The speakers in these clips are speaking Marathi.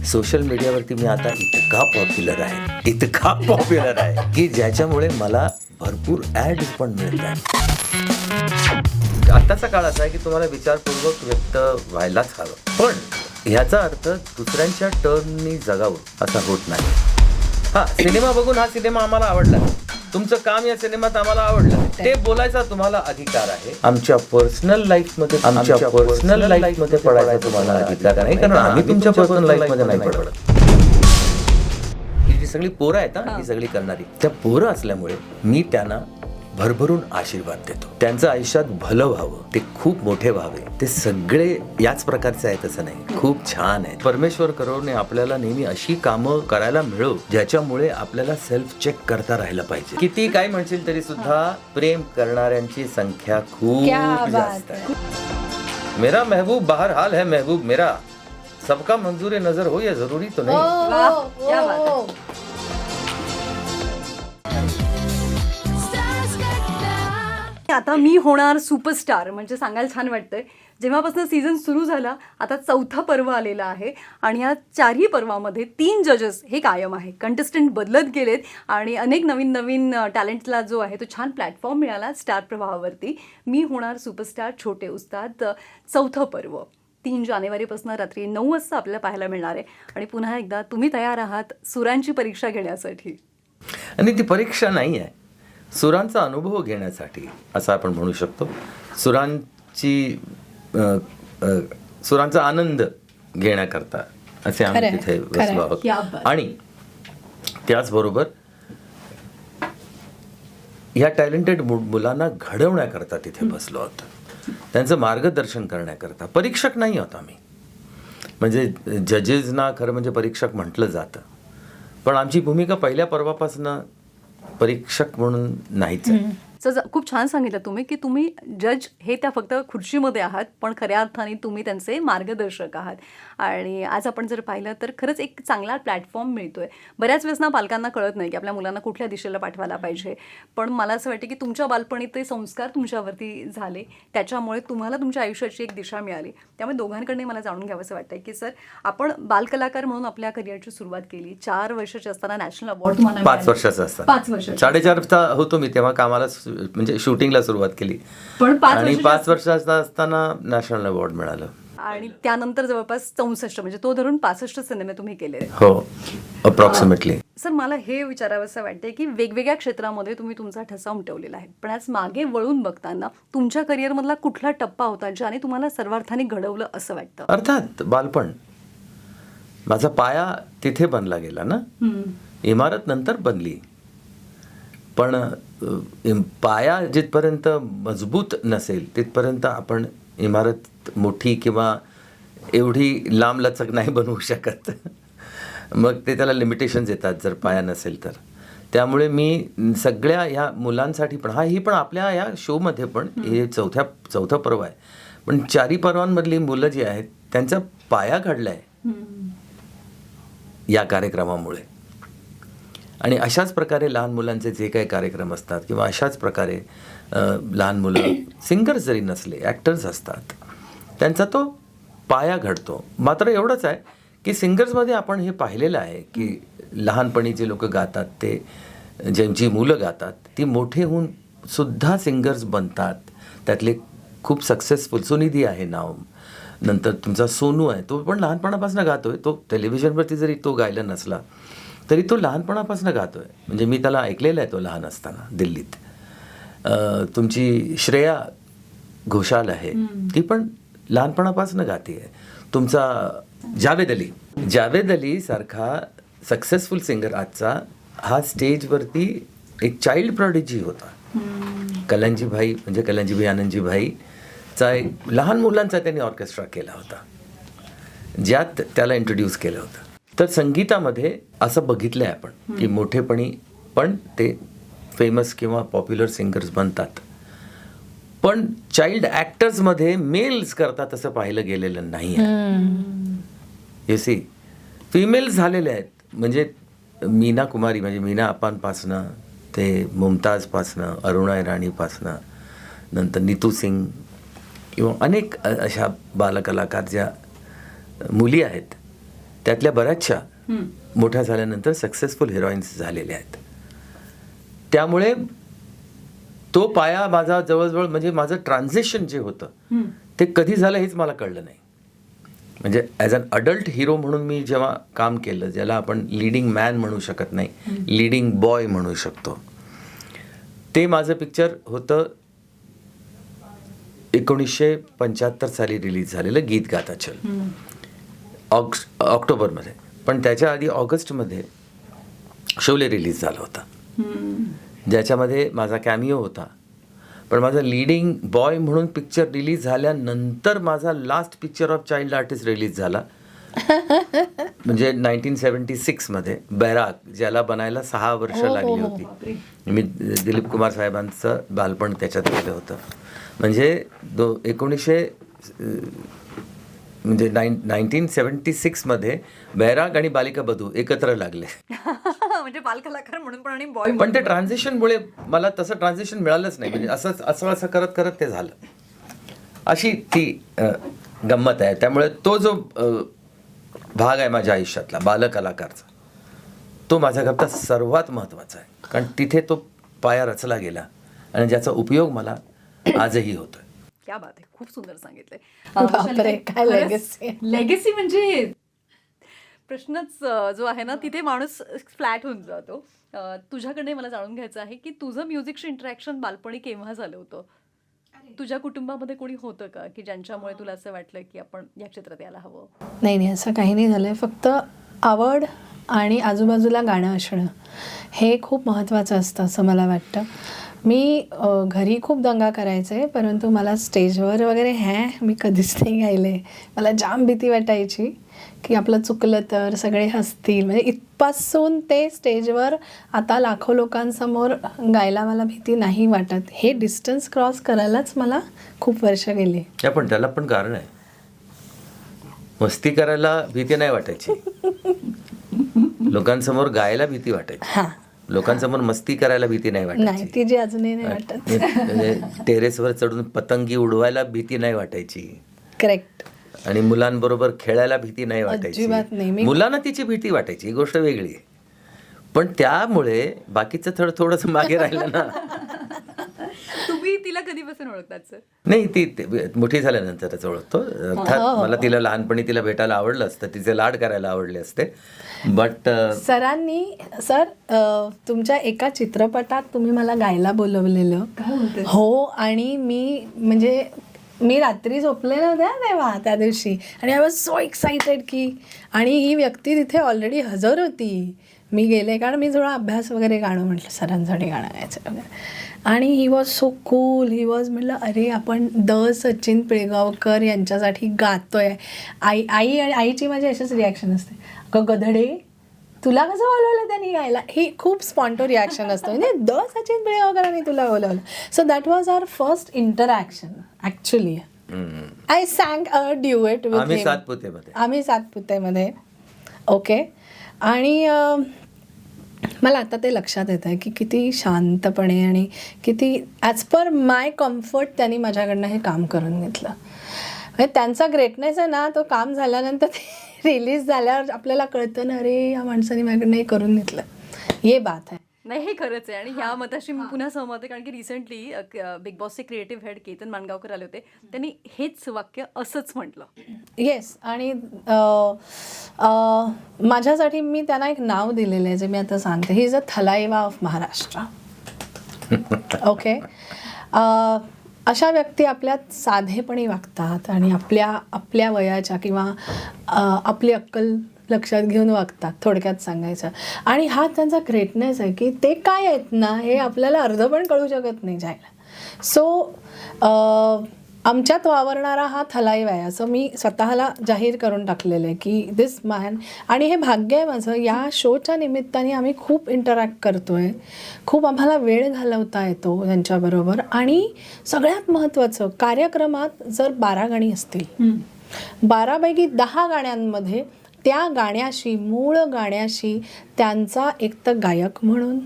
सोशल मीडियावरती मी आता इतका पॉप्युलर आहे की ज्याच्यामुळे मला भरपूर ॲड्स पण मिळत आहेत. आताचा काळ असा आहे की तुम्हाला विचारपूर्वक व्यक्त व्हायलाच हवं, पण ह्याचा अर्थ दुसऱ्यांच्या टर्ननी जगावं असा होत नाही. हा सिनेमा बघून हा सिनेमा आम्हाला आवडला, तुमचं काम या सिनेमात आम्हाला आवडलं, ते बोलायचा तुम्हाला अधिकार आहे. आमच्या पर्सनल लाईफ मध्ये पडायचा तुम्हाला अधिकार नाही, कारण आम्ही तुमच्या पर्सनल लाईफ मध्ये नाही पडत. ही जी सगळी पोरं आहेत ना, ही सगळी करणारी, त्या पोरं असल्यामुळे मी त्यांना भरभरून आशीर्वाद देतो. त्यांचं आयुष्यात भलं व्हावं, ते खूप मोठे व्हावे. ते सगळे याच प्रकारचे आहेत असं नाही, खूप छान आहेत. परमेश्वर करोने आपल्याला नेहमी अशी कामं करायला मिळो ज्याच्यामुळे आपल्याला सेल्फ चेक करता राहिलं पाहिजे. किती काय म्हणशील तरी सुद्धा प्रेम करणाऱ्यांची संख्या खूप जास्त आहे. मेरा महबूब बहरहाल है महबूब मेरा, सबका मंजूर नजर हो या जरूरी तो नहीं. आता मी होणार सुपरस्टार म्हणजे सांगायला छान वाटतंय. जेव्हापासून सीझन सुरू झाला आता 4था पर्व आलेला आहे आणि या 4ही पर्वामध्ये 3 जजेस हे कायम आहे. कंटेस्टंट बदलत गेलेत आणि अनेक नवीन नवीन टॅलेंटला जो आहे तो छान प्लॅटफॉर्म मिळाला स्टार प्रवाहावरती. मी होणार सुपरस्टार छोटे उस्ताद 4थं पर्व 3 जानेवारीपासून रात्री 9 वाजता आपल्याला पाहायला मिळणार आहे. आणि पुन्हा एकदा तुम्ही तयार आहात सुरांची परीक्षा घेण्यासाठी? आणि ती परीक्षा नाही आहे, सुरांचा अनुभव घेण्यासाठी असं आपण म्हणू शकतो. सुरांचा आनंद घेण्याकरता असे आम्ही तिथे बसलो आहोत. आणि त्याचबरोबर या टॅलेंटेड मुलांना घडवण्याकरता तिथे बसलो आहोत, त्यांचं मार्गदर्शन करण्याकरता. परीक्षक नाही आहोत आम्ही, म्हणजे जजेसना खरं म्हणजे परीक्षक म्हटलं जातं, पण आमची भूमिका पहिल्या पर्वापासून परीक्षक म्हणून नाहीच आहे. खूप छान सांगितलं तुम्ही की तुम्ही जज हे त्या फक्त खुर्चीमध्ये आहात, पण खऱ्या अर्थाने तुम्ही त्यांचे मार्गदर्शक आहात. आणि आज आपण जर पाहिलं तर खरंच एक चांगला प्लॅटफॉर्म मिळतोय. बऱ्याच वेळेस ना पालकांना कळत नाही की आपल्या मुलांना कुठल्या दिशेला पाठवायला पाहिजे, पण मला असं वाटतं की तुमच्या बालपणी ते संस्कार तुमच्यावरती झाले, त्याच्यामुळे तुम्हाला तुमच्या आयुष्याची एक दिशा मिळाली. त्यामुळे दोघांकडे मला जाणून घ्यावं असं वाटतंय की सर, आपण बालकलाकार म्हणून आपल्या करिअरची सुरुवात केली. 4 वर्षाची असताना नॅशनल अवॉर्ड तुम्हाला 5 वर्षाचा असताना 5 वर्ष 4.5चा होतो मी तेव्हा कामाला, म्हणजे शूटिंगला सुरुवात केली. पण 5 वर्षाचा असताना नॅशनल अवॉर्ड मिळालं. आणि त्यानंतर जवळपास 64 म्हणजे तो धरून 65 सिनेमे तुम्ही केले. हो, अप्रॉक्सिमेटली. सर, मला हे विचारावं असं वाटतंय की वेगवेगळ्या क्षेत्रामध्ये तुम्ही तुमचा ठसा उमटवलेला आहे, पण आज मागे वळून बघताना तुमच्या करिअरमधला कुठला टप्पा होता ज्याने तुम्हाला सर्वार्थाने घडवलं असं वाटतं? अर्थात बालपण. माझा पाया तिथे बनला गेला ना, इमारत नंतर बनली, पण पाया जिथपर्यंत मजबूत नसेल तिथपर्यंत आपण इमारत मोठी किंवा एवढी लांब लचक नाही बनवू शकत. मग ते त्याला लिमिटेशन्स येतात जर पाया नसेल तर. त्यामुळे मी सगळ्या ह्या मुलांसाठी पण ही पण आपल्या या शोमध्ये पण हे चौथं पर्व आहे, पण 4ही पर्वांमधली मुलं जी आहेत त्यांचा पाया घडला आहे या कार्यक्रमामुळे. आणि अशाच प्रकारे लहान मुलांचे जे काही कार्यक्रम असतात किंवा अशाच प्रकारे लहान मुलं सिंगर्स जरी नसले, ॲक्टर्स असतात, त्यांचा तो पाया घडतो. मात्र एवढंच आहे की सिंगर्समध्ये आपण हे पाहिलेलं आहे की लहानपणी जे लोक गातात, ते ज्यांची मुलं गातात ती मोठे होऊन सुद्धा सिंगर्स बनतात. त्यातले खूप सक्सेसफुल सुनिधी आहे नाव, नंतर तुमचा सोनू आहे, तो पण लहानपणापासून गातोय. तो टेलिव्हिजनवरती जरी तो गायला नसला तरी तो लहानपणापासून गातोय, म्हणजे मी त्याला ऐकलेला आहे तो लहान असताना दिल्लीत. तुमची श्रेया घोषाल आहे, ती पण लहानपणापासून गाते आहे. तुमचा जावेद अली सारखा सक्सेसफुल सिंगर आजचा, हा स्टेजवरती एक चाइल्ड प्रॉडिजी होता. कलंजीभाई म्हणजे कलंजीभाई आनंदजीभाईचा एक लहान मुलांचा त्यांनी ऑर्केस्ट्रा केला होता, ज्यात त्याला इंट्रोड्यूस केलं होतं. तर संगीतामध्ये असं बघितलं आहे आपण की मोठेपणी पण ते फेमस किंवा पॉप्युलर सिंगर्स बनतात, पण चाइल्ड ॲक्टर्समध्ये मेल्स करतात असं पाहिलं गेलेलं नाही आहे. यू सी, फिमेल्स झालेले आहेत, म्हणजे मीना कुमारी म्हणजे मीना अप्पांपासनं ते मुमताजपासनं, अरुणा इराणीपासनं, नंतर नीतू सिंग किंवा अनेक अशा बालकलाकार ज्या मुली आहेत त्यातल्या बऱ्याचशा मोठ्या झाल्यानंतर सक्सेसफुल हिरोईन्स झालेल्या आहेत. त्यामुळे तो पाया माझा जवळजवळ म्हणजे माझं ट्रान्झिशन जे होतं ते कधी झालं हेच मला कळलं नाही. म्हणजे ॲज अन अडल्ट हिरो म्हणून मी जेव्हा काम केलं, ज्याला आपण लीडिंग मॅन म्हणू शकत नाही, लीडिंग बॉय म्हणू शकतो, ते माझं पिक्चर होतं 1975 साली रिलीज झालेलं गीत गाता चल, ऑक्टोबरमध्ये. पण त्याच्या आधी ऑगस्टमध्ये शोले रिलीज झाला होता, ज्याच्यामध्ये माझा कॅमिओ होता. पण माझा लीडिंग बॉय म्हणून पिक्चर रिलीज झाल्यानंतर माझा last picture of child artist release झाला, म्हणजे 1976मध्ये बैराग, ज्याला बनायला 6 वर्ष लागली होती. मी दिलीप कुमार साहेबांचं बालपण त्याच्यात केलं होतं. म्हणजे 1976मध्ये बैराग आणि बालिका बधू एकत्र लागले. म्हणजे बालकलाकार म्हणून पण आणि बॉय पण ते ट्रान्झिशनमुळे मला तसं ट्रान्झिशन मिळालंच नाही. म्हणजे असं करत करत ते झालं. अशी ती गंमत आहे. त्यामुळे तो जो भाग आहे माझ्या आयुष्यातला बालकलाकारचा, तो माझ्याकरता सर्वात महत्त्वाचा आहे. कारण तिथे तो पाया रचला गेला आणि ज्याचा उपयोग मला आजही होतोय. क्या बात आहे, खूप सुंदर सांगितलंय. बापरे, काय legacy. लेगेसी म्हणजे प्रश्नच जो आहे ना, तिथे माणूस फ्लॅट होऊन जातो. तुझ्याकडे मला जाणून घ्यायचं आहे की तुझं म्युझिकशी इंटरॅक्शन बालपणी केव्हा झालं होतं? तुझ्या कुटुंबामध्ये कोणी होतं का की ज्यांच्यामुळे तुला असं वाटलं की आपण या क्षेत्रात यायला हवं? नाही असं काही नाही झालं आहे. फक्त आवड आणि आजूबाजूला गाणं असणं हे खूप महत्त्वाचं असतं असं मला वाटतं. मी घरी खूप दंगा करायचे, परंतु मला स्टेजवर वगैरे मी कधीच नाही गायले. मला जाम भीती वाटायची की आपलं चुकलं तर सगळे हसतील. म्हणजे इथपासून ते स्टेजवर आता लाखो लोकांसमोर गायला मला भीती नाही वाटत. हे डिस्टन्स क्रॉस करायलाच मला खूप वर्ष गेली. पण त्याला पण कारण आहे. मस्ती करायला भीती नाही वाटायची, लोकांसमोर गायला भीती वाटायची. हां, लोकांसमोर मस्ती करायला भीती नाही नाही वाटायची. ती जी अजूनही नाही वाटत. म्हणजे टेरेसवर चढून पतंगी उडवायला भीती नाही वाटायची. करेक्ट. आणि मुलांबरोबर खेळायला भीती नाही अजिबात नाही. वाटायची. मुलांना तिची भीती वाटायची, ही गोष्ट वेगळी आहे. पण त्यामुळे बाकीचं थोडंसं मागे राहिलं ना. तुम्ही तिला कधीपासून ओळखतात सर? नाही, ती मोठी झाल्यानंतरच ओळखतो. अर्थात मला तिला लहानपणी तिला भेटायला आवडलं असतं, तिचे लाड करायला आवडले असते. बट सरांनी तुमच्या एका चित्रपटात तुम्ही मला गायला बोलवलेलं. हो, आणि मी रात्री झोपले नव्हते तेव्हा त्या दिवशी, आणि आय वॉज सो एक्सायटेड की, आणि ही व्यक्ती तिथे ऑलरेडी हजर होती. मी गेले कारण मी थोडा अभ्यास वगैरे गाणं म्हटलं सरांसाठी गाणं गायचं वगैरे, आणि he was so cool. He was म्हटलं अरे आपण सचिन पिळगावकर यांच्यासाठी गातोय. आईची माझी अशीच रिॲक्शन असते, अगं गधडे तुला कसं बोलवलं त्यांनी गायला. ही खूप स्पॉन्टो रिॲक्शन असतं, म्हणजे सचिन पिळगावकरांनी तुला बोलवलं. So that was our first interaction actually. I sang a duet with him. आम्ही सातपुतेमध्ये. ओके. आणि मला आता ते लक्षात येतं आहे की किती शांतपणे आणि किती ॲज पर माय कम्फर्ट त्यांनी माझ्याकडनं हे काम करून घेतलं. म्हणजे त्यांचा ग्रेटनेस आहे ना, तो काम झाल्यानंतर ते रिलीज झाल्यावर आपल्याला कळतं ना, अरे या माणसाने माझ्याकडनं हे करून घेतलं. ये बात आहे. नाही, हे खरंच आहे. आणि ह्या मताशी मी पुन्हा सहमत आहे, कारण की रिसेंटली बिग बॉसचे क्रिएटिव्ह हेड केतन माणगावकर आले होते. त्यांनी हेच वाक्य असंच म्हटलं. येस. आणि माझ्यासाठी मी त्यांना एक नाव दिलेलं आहे जे मी आता सांगते. He is a Thalaiva of Maharashtra. Okay. अशा व्यक्ती आपल्यात साधेपणी वागतात आणि आपल्या वयाच्या किंवा आपली अक्कल लक्षात घेऊन वागतात, थोडक्यात सांगायचं. आणि हा त्यांचा ग्रेटनेस आहे की ते काय आहेत ना, हे आपल्याला अर्ध पण कळू शकत नाही जायला. सो आमच्यात वावरणारा हा थलाइवा आहे असं मी स्वतःला जाहीर करून टाकलेलं आहे की दिस मॅन. आणि हे भाग्य आहे माझं, या शोच्या निमित्ताने आम्ही खूप इंटरॅक्ट करतो आहे, खूप आम्हाला वेळ घालवता येतो त्यांच्याबरोबर. आणि सगळ्यात महत्त्वाचं, कार्यक्रमात जर 12 गाणी असतील, 12पैकी 10 गाण्यांमध्ये त्या गाण्याशी, मूळ गाण्याशी त्यांचा एकतर गायक म्हणून,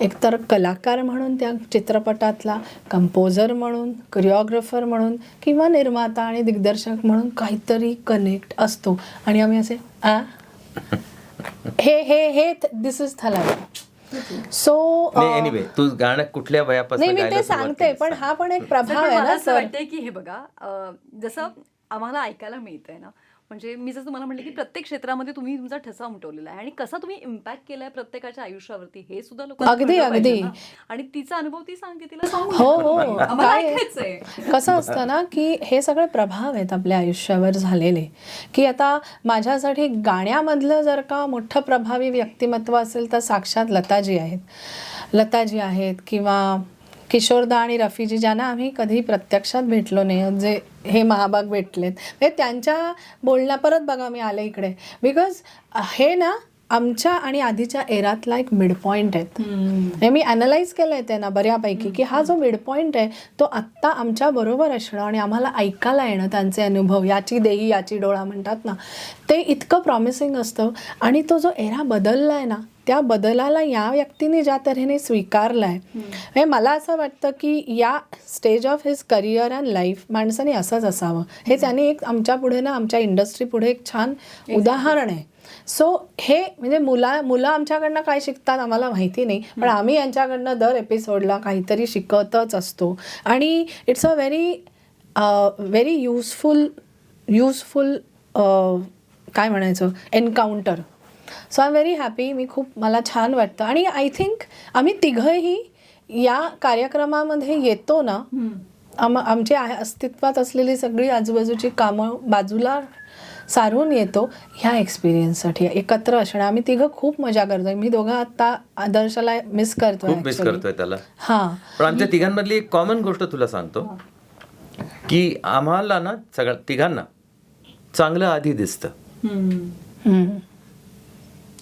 एकतर कलाकार म्हणून, त्या चित्रपटातला कंपोजर म्हणून, कोरिओग्राफर म्हणून किंवा निर्माता आणि दिग्दर्शक म्हणून काहीतरी कनेक्ट असतो. आणि आम्ही असे हे दिस इज थलावी. सो एनिवे तू गाणं कुठल्या वयापासून नाही, मी गायला ते सुरुवात सांगते, केलीस? पण हा पण एक सर, प्रभाव पण आहे मला ना असं सर. वाटतंय की हे बघा, जसं आम्हाला ऐकायला मिळतंय ना, म्हणजे मी जसं तुम्हाला म्हटलं की प्रत्येक क्षेत्रामध्ये तुम्ही तुमचा ठसा उमटवलेला आहे आणि कसा तुम्ही इम्पॅक्ट केलाय प्रत्येकाच्या आयुष्यावरती हे सुद्धा लोकांना अगदी, कळलं पाहिजे अगदी. ना. आणि तिचा अनुभव ती सांगते, तिला सांगू हो नका. हो आम्हाला काय ऐकायचंय. कसं असतं ना की हे सगळे प्रभाव आहेत आपल्या आयुष्यावर झालेले, की आता माझ्यासाठी गाण्यामधलं जर का मोठं प्रभावी व्यक्तिमत्व असेल तर साक्षात लताजी आहेत किंवा किशोरदा आणि रफीजी, ज्यांना आम्ही कधी प्रत्यक्षात भेटलो नाही, जे हे महाभाग भेटलेत. म्हणजे त्यांच्या बोलण्या परत बघा मी आले इकडे, बिकॉज हे ना आमच्या आणि आधीच्या एरातला एक मिड पॉईंट आहेत. हे मी अनालाइज केलंय त्यांना बऱ्यापैकी, की हा जो मिड पॉईंट आहे तो आत्ता आमच्या बरोबर असणं आणि आम्हाला ऐकायला येणं त्यांचे अनुभव, याची देही याची डोळा म्हणतात ना, ते इतकं प्रॉमिसिंग असतं. आणि तो जो एरा बदलला आहे ना, त्या बदलाला या व्यक्तीने ज्या तऱ्हेने स्वीकारला आहे, म्हणजे मला असं वाटतं की या stage of his career and life माणसाने असंच असावं. हे त्यांनी एक आमच्या पुढे ना, आमच्या इंडस्ट्री पुढे एक छान उदाहरण आहे. सो हे म्हणजे मुलं आमच्याकडनं काय शिकतात आम्हाला माहिती नाही, पण आम्ही यांच्याकडनं दर एपिसोडला काहीतरी शिकतच असतो. आणि इट्स अ व्हेरी युजफुल काय म्हणायचं encounter. So I am very happy. मला छान वाटतं. आणि आय थिंक आम्ही तिघंही या कार्यक्रमामध्ये येतो ना, आमच्या अस्तित्वात असलेली सगळी आजूबाजूची कामं बाजूला सारून येतो ह्या एक्सपिरियन्ससाठी, एकत्र असणं. आम्ही तिघं खूप मजा करतोय. मी दोघं आता आदर्शला मिस करतोय, खूप मिस करतोय त्याला. हां, पण आमच्या तिघांमधली एक कॉमन गोष्ट तुला सांगतो की आम्हाला ना सगळ्या तिघांना चांगलं आधी दिसतं.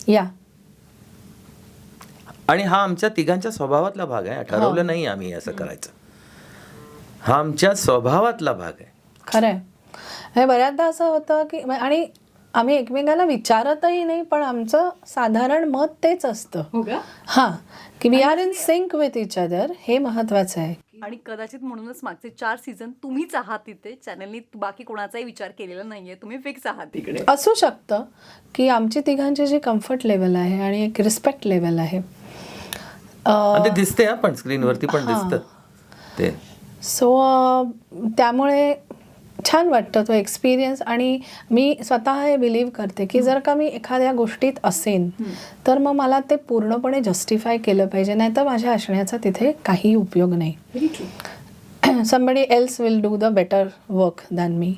या आणि हा आमच्या तिघांच्या स्वभावातला भाग आहे. ठरवलं नाही आम्ही असं करायचं, हा आमच्या स्वभावातला भाग आहे. खरं आहे. हे बऱ्याचदा असं होतं की आणि आम्ही एकमेकांना विचारतही नाही, पण आमचं साधारण मत तेच असतं. हो का? हां, की we are in sync with each other. हे महत्त्वाचं आहे. आणि कदाचित म्हणूनच मागचे 4 सीझन तुम्हीच आहात तिथे. चॅनलनी बाकी कोणाचाही विचार केलेला नाहीये, तुम्ही फिक्स आहात तिकडे. असू शकतं की आमची तिघांची जी कम्फर्ट लेवल आहे आणि एक रिस्पेक्ट लेवल आहे, आणि ते दिसते हा, पण स्क्रीनवरती पण दिसतं ते. सो त्यामुळे छान वाटतं तो एक्सपिरियन्स. आणि मी स्वतः हे बिलीव्ह करते की जर का मी एखाद्या गोष्टीत असेन तर मग मला ते पूर्णपणे जस्टिफाय केलं पाहिजे, नाही तर माझ्या असण्याचा तिथे काही उपयोग नाही. Somebody else will do the better work than me.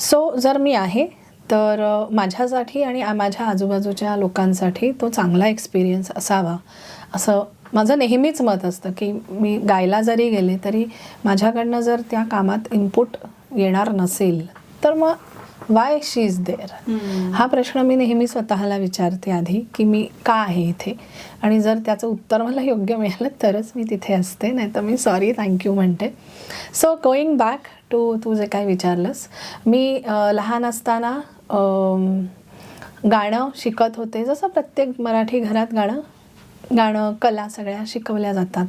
So जर मी आहे तर माझ्यासाठी आणि माझ्या आजूबाजूच्या लोकांसाठी तो चांगला एक्सपिरियन्स असावा, असं माझं नेहमीच मत असतं. की मी गायला जरी गेले तरी माझ्याकडनं जर त्या कामात इनपुट येणार नसेल तर मग वाय शी इज देअर, हा प्रश्न मी नेहमी स्वतःला विचारते आधी, की मी का आहे इथे. आणि जर त्याचं उत्तर मला योग्य मिळालं तरच मी तिथे असते, नाही तर मी सॉरी थँक्यू म्हणते. सो गोईंग बॅक टू तू जे काय विचारलंस, मी लहान असताना गाणं शिकत होते. जसं प्रत्येक मराठी घरात गाणं कला सगळ्या शिकवल्या जातात.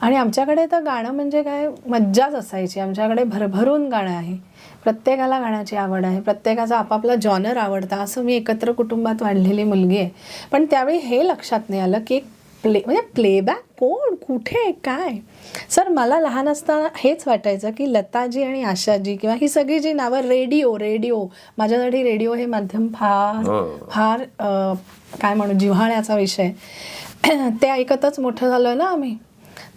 आणि आमच्याकडे तर गाणं म्हणजे काय मज्जाच असायची. आमच्याकडे भरभरून गाणं आहे, प्रत्येकाला गाण्याची आवड आहे, प्रत्येकाचा आपापला जॉनर आवडता. असं मी एकत्र कुटुंबात वाढलेली मुलगी आहे. पण त्यावेळी हे लक्षात नाही आलं की म्हणजे प्लेबॅक कोण, कुठे, काय. सर मला लहान असताना हेच वाटायचं की लताजी आणि आशाजी किंवा ही सगळी जी नावं, रेडिओ माझ्यासाठी रेडिओ हे माध्यम फार काय म्हणू जिव्हाळ्याचा विषय. ते ऐकतच मोठं झालं ना आम्ही.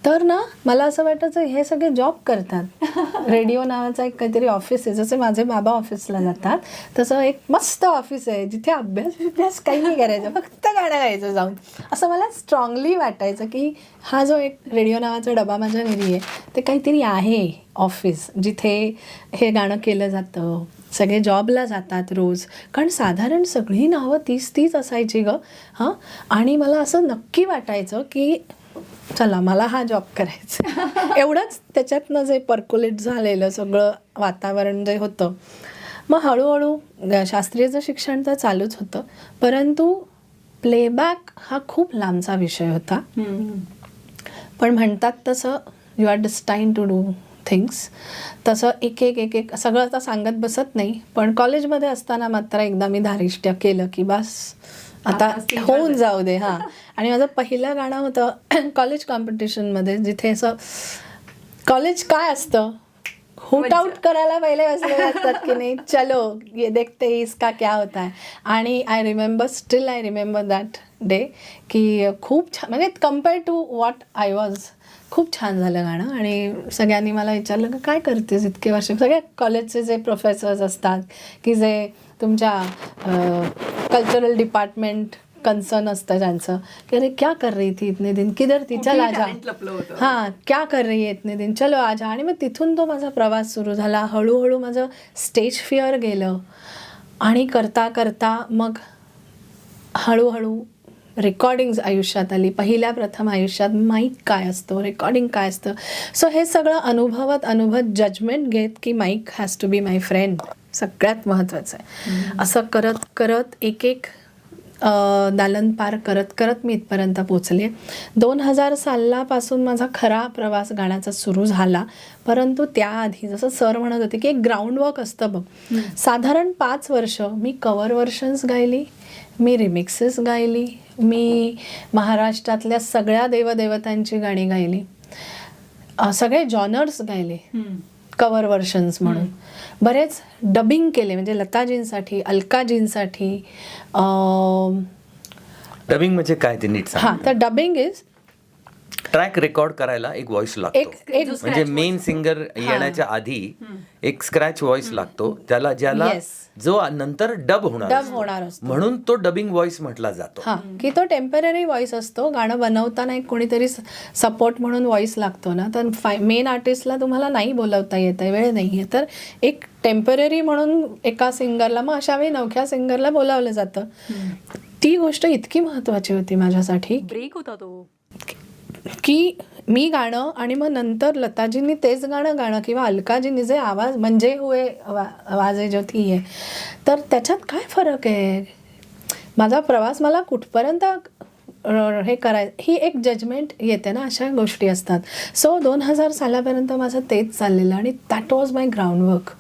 तर ना मला असं वाटायचं हे सगळे जॉब करतात. रेडिओ नावाचा एक काहीतरी ऑफिस आहे, जसे माझे बाबा ऑफिसला जातात तसं एक मस्त ऑफिस आहे जिथे अभ्यास काही नाही करायचं, फक्त गाणं गायचं जाऊन. असं मला स्ट्रॉंगली वाटायचं की हा जो एक रेडिओ नावाचा डबा माझ्या घरी आहे ते काहीतरी आहे ऑफिस, जिथे हे गाणं केलं जातं. सगळे जॉबला जातात रोज, कारण साधारण सगळी नावं 30 असायची गं. हां, आणि मला असं नक्की वाटायचं की चला मला हा जॉब करायचा. एवढंच त्याच्यातनं जे पर्क्युलेट झालेलं सगळं वातावरण जे होतं. मग हळूहळू शास्त्रीयचं शिक्षण तर चालूच होतं, परंतु प्लेबॅक हा खूप लांबचा विषय होता. पण म्हणतात तसं you are destined to do things. तसं एक एक सगळं आता सांगत बसत नाही, पण कॉलेजमध्ये असताना मात्र एकदा मी धारिष्ट्य केलं की बस आता होऊन जाऊ दे. हां. आणि माझं पहिलं गाणं होतं कॉलेज कॉम्पिटिशनमध्ये, जिथे असं कॉलेज काय असतं, हुट आउट करायला पहिले बसलेले असतात की नाही, चलो ये देखते इसका क्या होता है. आणि still I remember that day की खूप छान, म्हणजे compare to what I was खूप छान झालं गाणं. आणि सगळ्यांनी मला विचारलं की काय करतेस इतके वर्ष. सगळे कॉलेजचे जे प्रोफेसर्स असतात की जे तुमच्या कल्चरल डिपार्टमेंट कन्सर्न असतं ज्यांचं, की अरे क्या कर रही थी इतने दिन, किधर थी, चल आजा. हां, क्या कर रही है इतने दिन, चलो आजा. आणि मग तिथून तो माझा प्रवास सुरू झाला. हळूहळू माझं स्टेज फिअर गेलं आणि करता करता मग हळूहळू रेकॉर्डिंग्ज आयुष्यात आली. पहिल्या प्रथम आयुष्यात माईक काय असतो, रेकॉर्डिंग काय असतं. सो हे सगळं अनुभवत जजमेंट घेत की mic has to be my friend, सगळ्यात महत्त्वाचं आहे. असं करत करत एक दालन पार करत करत मी इथपर्यंत पोचले. 2000 सालापासून माझा खरा प्रवास गाण्याचा सुरू झाला. परंतु त्याआधी जसं सर म्हणत होते की एक ग्राउंडवर्क असतं बघ. साधारण 5 वर्ष मी कवर व्हर्शन्स गायली, मी रिमिक्सेस गायली, मी महाराष्ट्रातल्या सगळ्या देवदेवतांची गाणी गायली, सगळे जॉनर्स गायले कवर व्हर्शन्स म्हणून. बरेच डबिंग केले, म्हणजे लताजींसाठी, अलकाजींसाठी. डबिंग म्हणजे काय ते नीट सांग. हां, तर डबिंग इज ट्रॅक रेकॉर्ड करायला एक व्हॉइस लागतो, एक म्हणजे मेन सिंगर येण्याच्या आधी एक स्क्रॅच व्हॉइस लागतो, ज्याला जो नंतर डब होणार असतो, म्हणून तो डबिंग व्हॉइस म्हटला जातो. हां, की तो टेम्पररी व्हॉइस असतो. गाणं बनवताना एक कोणीतरी सपोर्ट म्हणून व्हॉइस लागतो ना, तर मेन आर्टिस्टला तुम्हाला नाही बोलवता येत आहे, वेळ नाही आहे, तर एक टेम्पररी म्हणून एका सिंगरला, मग अशा वेळी नवख्या सिंगरला बोलावलं जातं. ती गोष्ट इतकी महत्त्वाची होती माझ्यासाठी, ब्रेक होता तो की मी गाणं आणि मग नंतर लताजींनी तेच गाणं किंवा अलकाजींनी जे आवाज म्हणजे हुए आवाज जो थी आहे, तर त्याच्यात काय फरक आहे. माझा प्रवास मला कुठपर्यंत हे ही एक जजमेंट येते ना, अशा गोष्टी असतात. सो 2000 सालापर्यंत माझं तेच चाललेलं आणि दॅट वॉज माय ग्राउंडवर्क.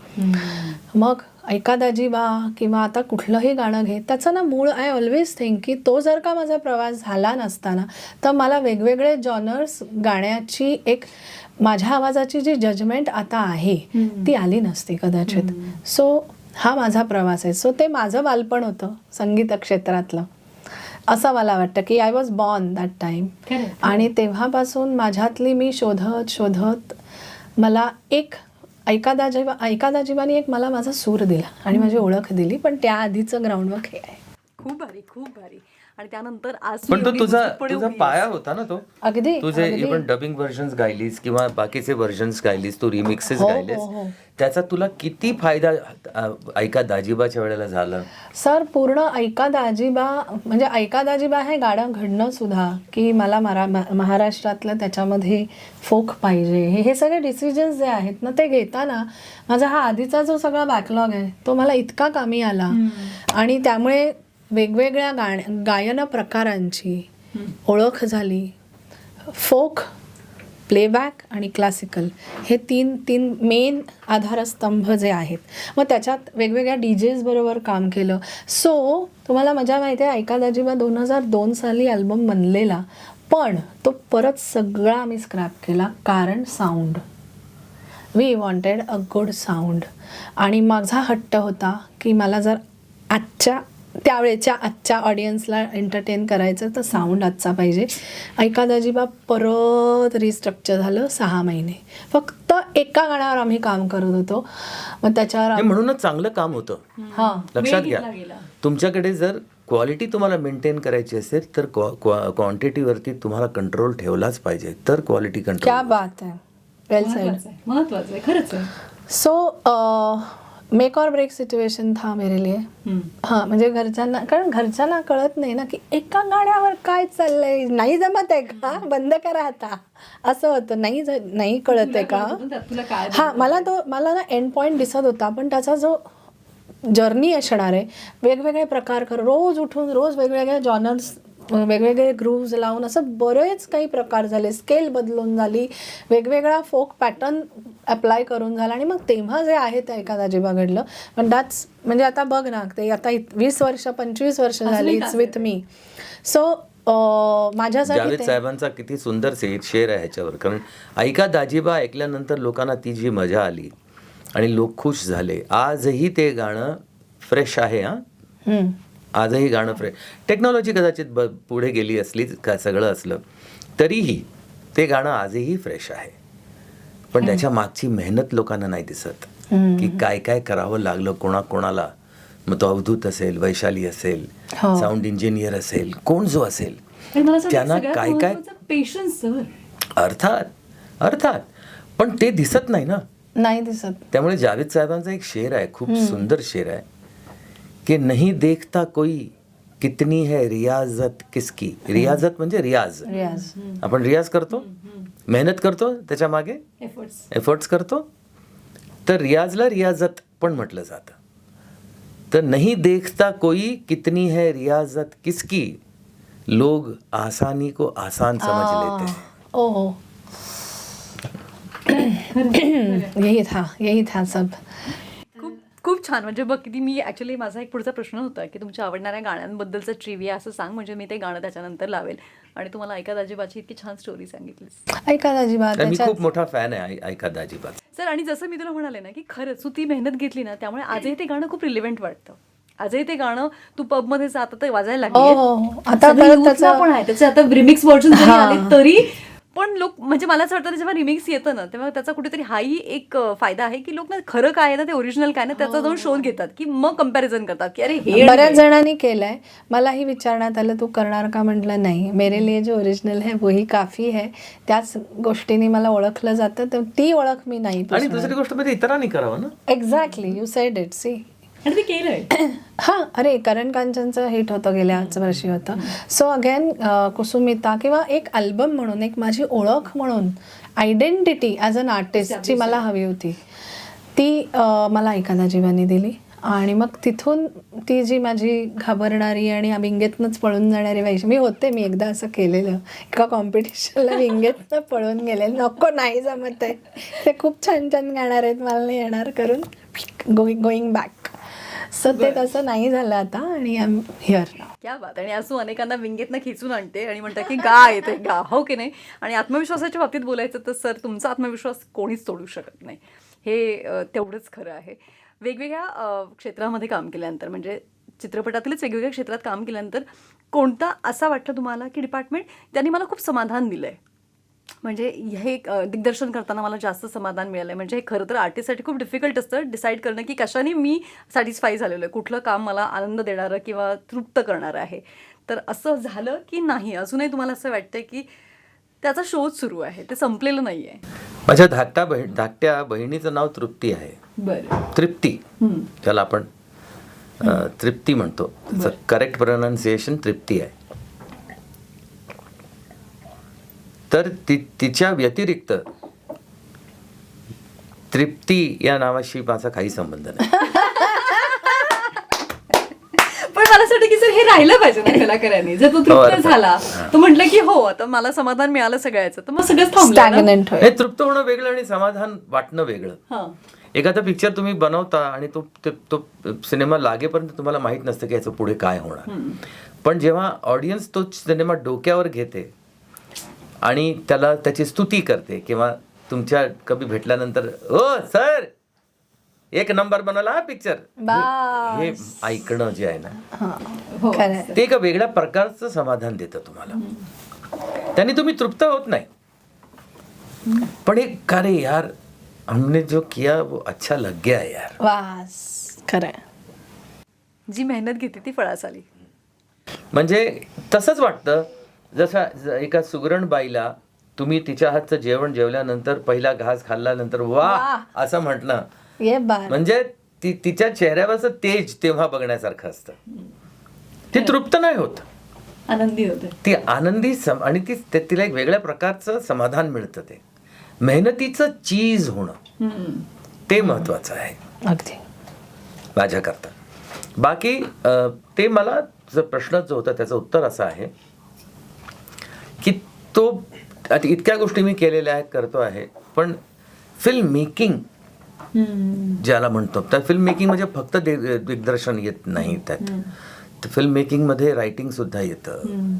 मग ऐका दाजीबा किंवा आता कुठलंही गाणं घे, त्याचं ना मूळ आय ऑलवेज थिंक की तो जर का माझा प्रवास झाला नसताना तर मला वेगवेगळे जॉनर्स गाण्याची एक माझ्या आवाजाची जी जजमेंट आता आहे ती आली नसती कदाचित. सो हा माझा प्रवास आहे. सो ते माझं बालपण होतं संगीत क्षेत्रातलं, असं मला वाटतं की I was born that time. आणि तेव्हापासून माझ्यातली मी शोधत मला एक ऐका दाजीबानी एक मला माझा सूर दिला आणि माझी ओळख दिली. पण त्याआधीचं ग्राउंडवर्क हे आहे. खूप भारी. आणि त्यानंतर आज पण तो तुझा पाया होता ना तो. अगदी तुझे इव्हन डबिंग व्हर्जन्स गायलीस किंवा बाकीचे व्हर्जन्स गायलीस, तू रिमिक्सेस गायलीस, त्याचा तुला किती फायदा ऐका दाजीबाच्या वेळेला झाला. सर पूर्ण ऐका दाजीबा, म्हणजे ऐका दाजीबा हे गाणं घडणं सुद्धा की मला महाराष्ट्रातलं त्याच्यामध्ये फोक पाहिजे, हे सगळे डिसिजन्स जे आहेत ना, ते घेताना माझा हा आधीचा जो सगळा बॅकलॉग आहे तो मला इतका कामी आला. आणि त्यामुळे वेगवेगळ्या गायन प्रकारांची ओळख झाली. फोक, प्लेबॅक आणि क्लासिकल हे तीन मेन आधारस्तंभ जे आहेत. मग त्याच्यात वेगवेगळ्या DJs बरोबर काम केलं. सो तुम्हाला मजा माहिती आहे, ऐका दाजीबा 2002 साली अल्बम बनलेला, पण तो परत सगळा आम्ही स्क्रॅप केला, कारण sound. We wanted a good sound. आणि माझा हट्ट होता की मला जर आजच्या ऑडियन्सला एंटरटेन करायचं तर साऊंड आजचा पाहिजे. ऐका दाजीबा परत रिस्ट्रक्चर झालं 6 महिने. फक्त एका गाण्यावर आम्ही काम करत होतो. मग त्याच्यावर म्हणूनच चांगलं काम होतं. हां, लक्षात घ्या, तुमच्याकडे जर क्वालिटी तुम्हाला मेंटेन करायची असेल तर क्वांटिटीवरती तुम्हाला कंट्रोल ठेवलाच पाहिजे, तर क्वालिटी कंट्रोल. क्या बात आहे, वेल सेड. महत्वाचं आहे खरंच आहे. सो मेक और ब्रेक सिच्युएशन था मेरे लिए. हां, म्हणजे घरच्यांना कळत नाही ना की एका गाण्यावर काय चाललंय, नाही जमत आहे का, बंद करा आता, असं होतं. नाही कळत आहे का. हां, मला ना एंड पॉईंट दिसत होता, पण त्याचा जो जर्नी असणार आहे, वेगवेगळे प्रकार रोज उठून रोज वेगवेगळ्या जॉनर्स, वेगवेगळे ग्रूव्ज लावून असं बरेच काही प्रकार झाले, स्केल बदलून झाली, वेगवेगळा फोक पॅटर्न अप्लाय करून झालं आणि मग तेव्हा जे आहे ते एका दाजीबा घडलं. पण दॅट्स म्हणजे आता बघ ना, ते आता 20 वर्ष 25 वर्ष झाली इट्स विथ मी. सो माझ्यासाठी जावेद साहेबांचा किती सुंदर शेर आहे ह्याच्यावर. कारण ऐका दाजीबा ऐकल्यानंतर लोकांना ती जी मजा आली आणि लोक खुश झाले. आजही ते गाणं फ्रेश आहे. आजही गाणं फ्रेश. टेक्नॉलॉजी कदाचित पुढे गेली असली, का सगळं असलं तरीही ते गाणं आजही फ्रेश आहे. पण त्याच्या मागची मेहनत लोकांना नाही दिसत, की काय काय करावं लागलं कोणाला. मग तो अवधूत असेल, वैशाली असेल, साऊंड इंजिनियर असेल, कोण जो असेल, त्यांना काय काय पेशन्स. अर्थात पण ते दिसत नाही ना, नाही दिसत. त्यामुळे जावेद साहेबांचा एक शेर आहे, खूप सुंदर शेर आहे, की नहीं देखता कोई कितनी है रियाजत किसकी. रियाजत म्हणजे रियाज. आपण रियाज करतो, मेहनत करतो, त्याच्या मागे एफर्ट्स करतो, तर रियाजला रियाजत पण म्हटलं जातं. तर नहीं देखता कोई कितनी है रियाजत किसकी, लोग आसानी को आसान समझ लेते हैं. ओह यही था सब. खूप छान. म्हणजे बघ किती मी ॲक्च्युली माझा एक पुढचा प्रश्न होता की तुमच्या आवडणाऱ्या गाण्यांबद्दलचं ट्रिव्हिया असं सांग, म्हणजे मी ते गाणं त्याच्यानंतर लावेल. आणि तुम्हाला ऐका दाजीबाची इतकी छान स्टोरी सांगितलीस. ऐका दाजीबा मी खूप मोठा फॅन आहे ऐका दाजीबा. सर, आणि जसं मी तुला म्हणाले ना की खरंच तू ती मेहनत घेतली ना, त्यामुळे आजही ते गाणं खूप रिलेव्हंट वाटतं. आजही ते गाणं तू पबमध्ये जात तर वाजायला लागली. आता पण आहे त्याचे आता रिमिक्स व्हर्जन जरी आले तरी पण लोक, म्हणजे मला असं वाटतं जेव्हा रिमिक्स येतं ना तेव्हा त्याचा कुठेतरी हाही एक फायदा आहे की लोक ना खरं काय ना ते ओरिजिनल काय ना त्याचा जाऊन शोध घेतात, की मग कम्पॅरिझन करतात की अरे हे. बऱ्याच जणांनी केलंय. मलाही विचारण्यात आलं तू करणार का, म्हटलं नाही, मेरे लिए जो ओरिजिनल है वही काफी है. त्याच गोष्टीने मला ओळखलं जातं, तर ती ओळख मी नाही. आणि दुसरी गोष्ट म्हणजे इतरांनी करावं ना. Exactly, you said it. See आणि ते केलंय. हां, अरे करण कांचनचं हिट होतं गेल्याच वर्षी होतं. सो अगेन कुसुमिता किंवा एक अल्बम म्हणून, एक माझी ओळख म्हणून, आयडेंटिटी ॲज अन आर्टिस्टची मला हवी होती, ती मला ऐका दाजीबांनी दिली. आणि मग तिथून ती जी माझी घाबरणारी आणि विंगेतनंच पळून जाणारी मी मी एकदा असं केलेलं, एका कॉम्पिटिशनला विंगेतनं पळून गेलेलं, नको नाही जमत आहे, ते खूप छान छान गाणार आहेत, मला नाही येणार करून गोईंग बॅक. सो ते तसं नाही झालं आता आणि आय एम हिअर नाव. क्या बात. आणि असं अनेकांना विंगेतनं खिचून आणते आणि म्हणतात की गा येते गा, हो की नाही. आणि आत्मविश्वासाच्या बाबतीत बोलायचं तर सर, तुमचा आत्मविश्वास कोणीच तोडू शकत नाही, हे तेवढंच खरं आहे. वेगवेगळ्या क्षेत्रामध्ये काम केल्यानंतर, म्हणजे चित्रपटातीलच वेगवेगळ्या क्षेत्रात काम केल्यानंतर कोणता असा वाटतं तुम्हाला की डिपार्टमेंट त्यांनी मला खूप समाधान दिलं आहे, म्हणजे हे दिग्दर्शन करताना मला जास्त समाधान मिळालं आहे. म्हणजे हे खरं तर आर्टिस्टसाठी खूप डिफिकल्ट असतं डिसाईड करणं की कशाने मी सॅटिस्फाय झालेलो आहे, कुठलं काम मला आनंद देणारं किंवा तृप्त करणारं आहे. तर असं झालं की नाही, अजूनही तुम्हाला असं वाटतं की त्याचा शोध सुरू आहे, ते संपलेलं नाही आहे? माझ्या धाकट्या बहिणीचं नाव तृप्ती आहे. बरं. तृप्ती, त्याला आपण तृप्ती म्हणतो, करेक्ट प्रोनाउन्सिएशन तृप्ती आहे. तर तिच्या व्यतिरिक्त तृप्ती या नावाशी माझा काही संबंध नाही. पण मला असं वाटतं की सर हे राहिलं पाहिजे ना कलाकारांनी. जर तो तृप्त झाला तो म्हटलं की हो आता मला समाधान मिळालं सगळ्याचं, तर मग सगळंच थांबलं. हे तृप्त होणं वेगळं आणि समाधान वाटणं वेगळं. एखादा पिक्चर तुम्ही बनवता आणि तो सिनेमा लागेपर्यंत तुम्हाला माहित नसतं की याचं पुढे काय होणार. पण जेव्हा ऑडियन्स तो सिनेमा डोक्यावर घेते आणि त्याची स्तुती करते, किंवा तुमच्या कधी भेटल्यानंतर ओ सर एक नंबर बनवला हा पिक्चर, हे ऐकणं जे आहे ना, ते एका वेगळ्या प्रकारचं समाधान देतं तुम्हाला. त्यांनी तुम्ही तृप्त होत नाही, पण एक का रे यार हमने जो किया वो अच्छा लग गया यार. वास खरं, जी मेहनत घेते ती फळास आली. म्हणजे तसंच वाटतं जसं एका सुगरण बाईला तुम्ही तिच्या हातचं जेवण जेवल्यानंतर पहिला घास खाल्ल्यानंतर वा असं म्हटलं, म्हणजे तिच्या चेहऱ्यावरचं तेज तेव्हा बघण्यासारखं असतं. ती तृप्त नाही होत, आनंदी होते ती आनंदी आणि तिला एक वेगळ्या प्रकारचं समाधान मिळतं. ते मेहनतीचं चीज होणं ते महत्वाचं आहे अगदी माझ्याकरता. बाकी ते मला प्रश्न जो होता त्याचं उत्तर असं आहे की तो इतक्या गोष्टी मी केलेल्या आहेत, करतो आहे, पण फिल्म मेकिंग ज्याला म्हणतो, तर फिल्म मेकिंग म्हणजे फक्त दिग्दर्शन येत नाही त्यात, तर फिल्म मेकिंगमध्ये रायटिंग सुद्धा येतं.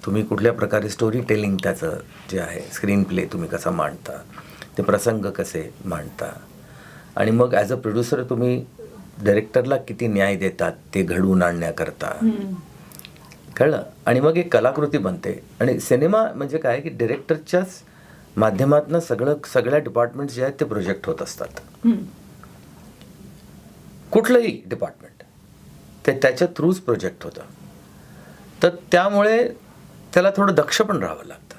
तुम्ही कुठल्या प्रकारे स्टोरी टेलिंग त्याचं जे आहे, स्क्रीन प्ले तुम्ही कसा मांडता, ते प्रसंग कसे मांडता, आणि मग ॲज अ प्रोड्युसर तुम्ही डायरेक्टरला किती न्याय देतात ते घडवून आणण्याकरता, कळलं. आणि मग एक कलाकृती बनते. आणि सिनेमा म्हणजे काय की डिरेक्टरच्याच माध्यमातून सगळ्या डिपार्टमेंट जे आहेत ते प्रोजेक्ट होत असतात. कुठलंही डिपार्टमेंट ते त्याच्या थ्रूच प्रोजेक्ट होतं. तर त्यामुळे त्याला थोडं दक्ष पण राहावं लागतं.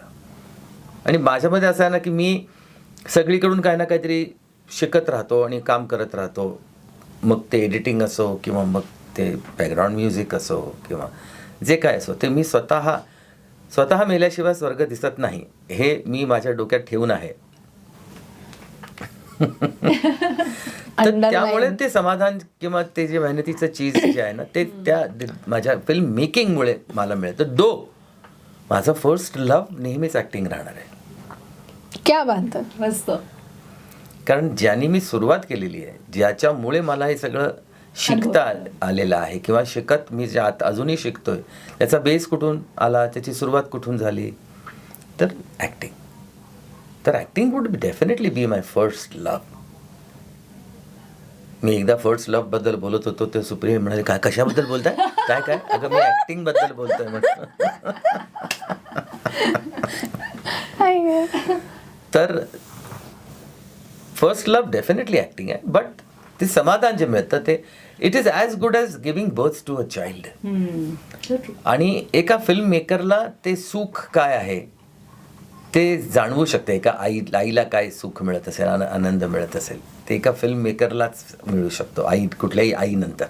आणि माझ्यामध्ये असं आहे ना की मी सगळीकडून काही ना काहीतरी शिकत राहतो आणि काम करत राहतो. मग ते एडिटिंग असो किंवा मग ते बॅकग्राऊंड म्युझिक असो किंवा जे काय असो, ते मी स्वतः मेल्याशिवाय स्वर्ग दिसत नाही हे मी माझ्या डोक्यात ठेवून आहे. तर त्यामुळे ते समाधान किंवा ते जे मेहनतीचं चीज जे आहे ना ते त्या माझ्या फिल्म मेकिंगमुळे मला मिळतं. माझं फर्स्ट लव्ह नेहमीच ॲक्टिंग राहणार आहे. क्या बात आहे. मस्त. कारण ज्यांनी मी सुरुवात केलेली आहे, ज्याच्यामुळे मला हे सगळं शिकता आलेलं आहे किंवा शिकत मी जे आता अजूनही शिकतोय, त्याचा बेस कुठून आला, त्याची सुरुवात कुठून झाली, तर ॲक्टिंग. तर acting would definitely be my first love. मी एकदा फर्स्ट लव्ह बद्दल बोलत होतो, ते सुप्रिया म्हणाले काय कशाबद्दल बोलताय, काय काय, अगं मी ॲक्टिंग बद्दल बोलतोय म्हटलं. तर फर्स्ट लव्ह डेफिनेटली ॲक्टिंग आहे. बट ते समाधान जे मिळतं ते it is as good as giving birth to a child. आणि एका फिल्म मेकरला ते सुख काय आहे ते जाणवू शकते. एका आईला काय सुख मिळत असेल, आनंद मिळत असेल, ते एका फिल्म मेकरलाच मिळू शकतो, कुठल्याही आईनंतर.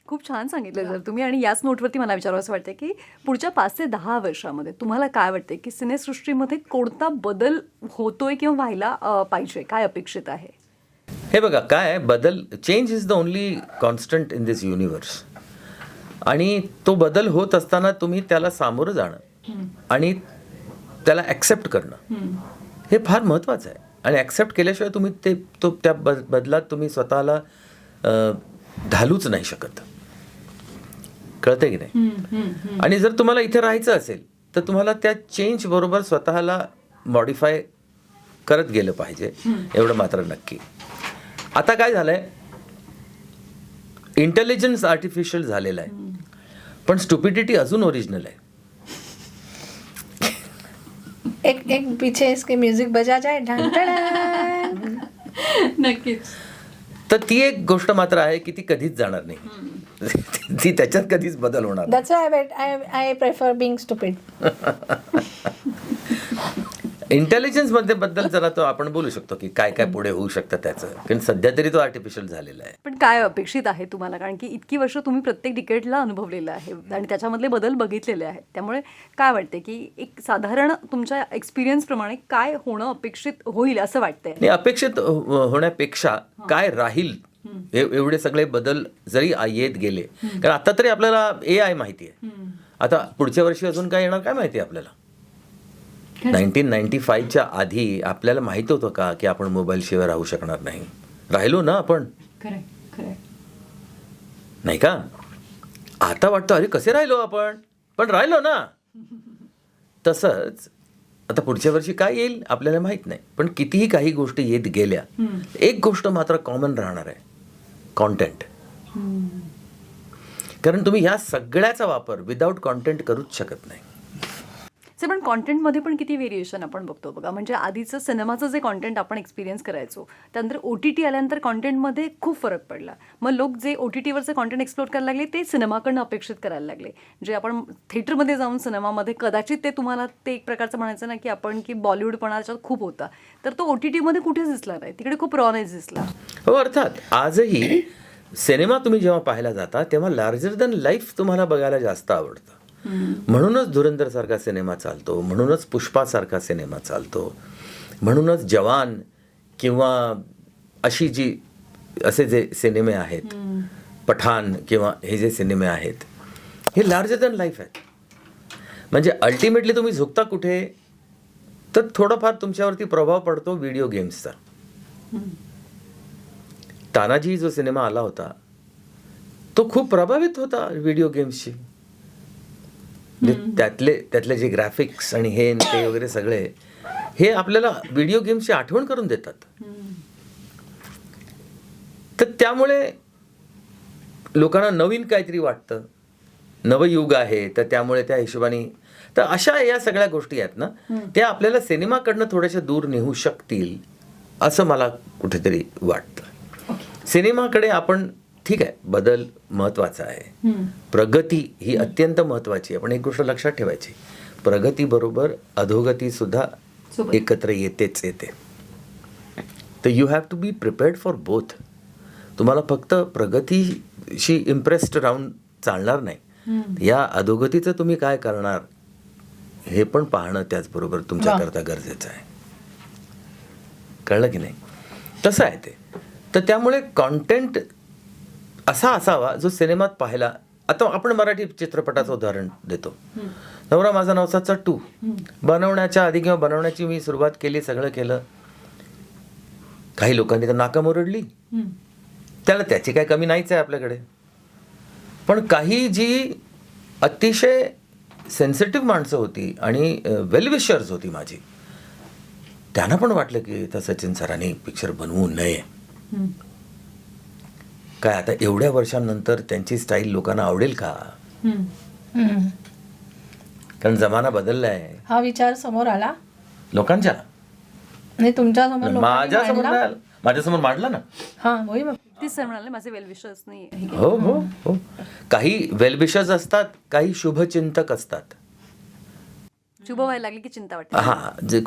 खूप छान सांगितलं सर तुम्ही. आणि याच नोटवरती मला विचारावं असं वाटतं की पुढच्या 5 ते 10 वर्षामध्ये तुम्हाला काय वाटते की सिनेसृष्टीमध्ये कोणता बदल होतोय किंवा व्हायला पाहिजे, काय अपेक्षित आहे? हे बघा काय बदल, change is the only constant in this universe. आणि तो बदल होत असताना तुम्ही त्याला सामोरं जाणं आणि त्याला ॲक्सेप्ट करणं हे फार महत्त्वाचं आहे. आणि ॲक्सेप्ट केल्याशिवाय तुम्ही त्या बदलात तुम्ही स्वतःला ढालूच नाही शकत. कळतंय की नाही? आणि जर तुम्हाला इथे राहायचं असेल तर तुम्हाला त्या चेंज बरोबर स्वतःला मॉडिफाय करत गेलं पाहिजे, एवढं मात्र नक्की. आता काय झालंय, इंटेलिजन्स आर्टिफिशियल झालेलं आहे, पण स्टुपिडिटी अजून ओरिजिनल आहे. एक पीछे इसके म्युझिक बजा जाए ढण ढण. नक्कीच. तर ती एक गोष्ट मात्र आहे की ती कधीच जाणार नाही. ती त्याच्यात कधीच बदल होणार नाही. That's why I prefer being stupid. Intelligence बद्दल जरा तो आपण बोलू शकतो की काय काय पुढे होऊ शकतं त्याचं, कारण सध्या तरी तो आर्टिफिशियल झालेला आहे. पण काय अपेक्षित आहे तुम्हाला, कारण की इतकी वर्ष तुम्ही प्रत्येक डिकेडला अनुभवलेलं आहे आणि त्याच्यामधले बदल बघितलेले आहेत, त्यामुळे काय वाटते की एक साधारण तुमच्या एक्सपिरियन्स प्रमाणे काय होणं अपेक्षित होईल असं वाटतंय? नाही, अपेक्षित होण्यापेक्षा काय राहील, एवढे सगळे बदल जरी येत गेले, कारण आता तरी आपल्याला AI माहिती आहे, आता पुढच्या वर्षी अजून काय येणार काय माहिती आहे आपल्याला. 1995च्या आधी आपल्याला माहित होतं का की आपण मोबाईल शिवाय राहू शकणार नाही? राहिलो ना आपण, नाही का? आता वाटतं अरे कसे राहिलो आपण, पण राहिलो ना. तसंच आता पुढच्या वर्षी काय येईल आपल्याला माहित नाही, पण कितीही काही गोष्टी येत गेल्या, एक गोष्ट मात्र कॉमन राहणार आहे, कॉन्टेंट. कारण तुम्ही ह्या सगळ्याचा वापर विदाऊट कॉन्टेंट करूच शकत नाही. सर पण कॉन्टेंटमध्ये पण किती व्हेरिएशन आपण बघतो बघा. म्हणजे आधीचं सिनेमाचं जे कॉन्टेंट आपण एक्सपिरियन्स करायचो, त्यानंतर OTT आल्यानंतर कॉन्टेंटमध्ये खूप फरक पडला. मग लोक जे OTTवरचं कॉन्टेंट एक्सप्लोर करायला लागले ते सिनेमाकडनं अपेक्षित करायला लागले. जे आपण थिएटरमध्ये जाऊन सिनेमामध्ये कदाचित ते तुम्हाला ते एक प्रकारचं म्हणायचं ना की आपण की बॉलिवूडपणा त्याच्यात खूप होता, तर तो OTTमध्ये कुठेच दिसला नाही, तिकडे खूप रॉनेस दिसला. हो, अर्थात आजही सिनेमा तुम्ही जेव्हा पाहायला जाता तेव्हा लार्जर दॅन लाईफ तुम्हाला बघायला जास्त आवडतं. म्हणूनच धुरंधर सारखा सिनेमा चालतो, म्हणूनच पुष्पासारखा सिनेमा चालतो, म्हणूनच जवान किंवा असे जे सिनेमे आहेत, पठाण किंवा हे जे सिनेमे आहेत, हे लार्जर दॅन लाईफ आहेत. म्हणजे अल्टिमेटली तुम्ही झुकता कुठे तर थोडाफार तुमच्यावरती प्रभाव पडतो व्हिडिओ गेम्सचा. तानाजी जो सिनेमा आला होता तो खूप प्रभावित होता व्हिडिओ गेम्सशी. त्यातले जे ग्राफिक्स आणि हे न ते वगैरे सगळे हे आपल्याला व्हिडिओ गेम्सची आठवण करून देतात. तर त्यामुळे लोकांना नवीन काहीतरी वाटतं, नवयुग आहे, तर त्यामुळे त्या हिशोबाने तर अशा या सगळ्या गोष्टी आहेत ना, त्या आपल्याला सिनेमाकडनं थोड्याशा दूर नेऊ शकतील असं मला कुठेतरी वाटतं. सिनेमाकडे आपण ठीक आहे, बदल महत्त्वाचा आहे, प्रगती ही अत्यंत महत्त्वाची आहे, पण एक गोष्ट लक्षात ठेवायची, प्रगतीबरोबर अधोगती सुद्धा एकत्र येतेच येते. तर you have to be prepared for both. तुम्हाला फक्त प्रगतीशी इम्प्रेस्ड राहून चालणार नाही, या अधोगतीचं तुम्ही काय करणार हे पण पाहणं त्याचबरोबर तुमच्याकरता गरजेचं आहे. कळलं की नाही? तसं आहे ते. तर त्यामुळे कॉन्टेंट असा असावा जो सिनेमात पाहायला. आता आपण मराठी चित्रपटाचं उदाहरण देतो. नवरा माझा नवसाचा 2 बनवण्याच्या आधी किंवा बनवण्याची मी सुरुवात केली, सगळं केलं, काही लोकांनी तर नाका मुरडली. त्याला त्याची काही कमी नाहीच आहे आपल्याकडे. पण काही जी अतिशय सेन्सिटिव्ह माणसं होती आणि वेल विशर्स होती माझी, त्यांना पण वाटलं की आता सचिन सरांनी पिक्चर बनवू नये. काय आता एवढ्या वर्षांनंतर त्यांची स्टाईल लोकांना आवडेल का? कारण जमाना बदलला आहे. हा विचार समोर आला लोकांच्या, नाही तुमच्या समोर, माझ्यासमोर नाही आला. माझ्यासमोर मांडला ना. हा होई मग तीच सर म्हणाले माझे वेल विशर्स नाही. हो हो हो. काही वेलविशर्स असतात, काही शुभचिंतक असतात. शुभ व्हायला लागली की चिंता वाटते. हा, जे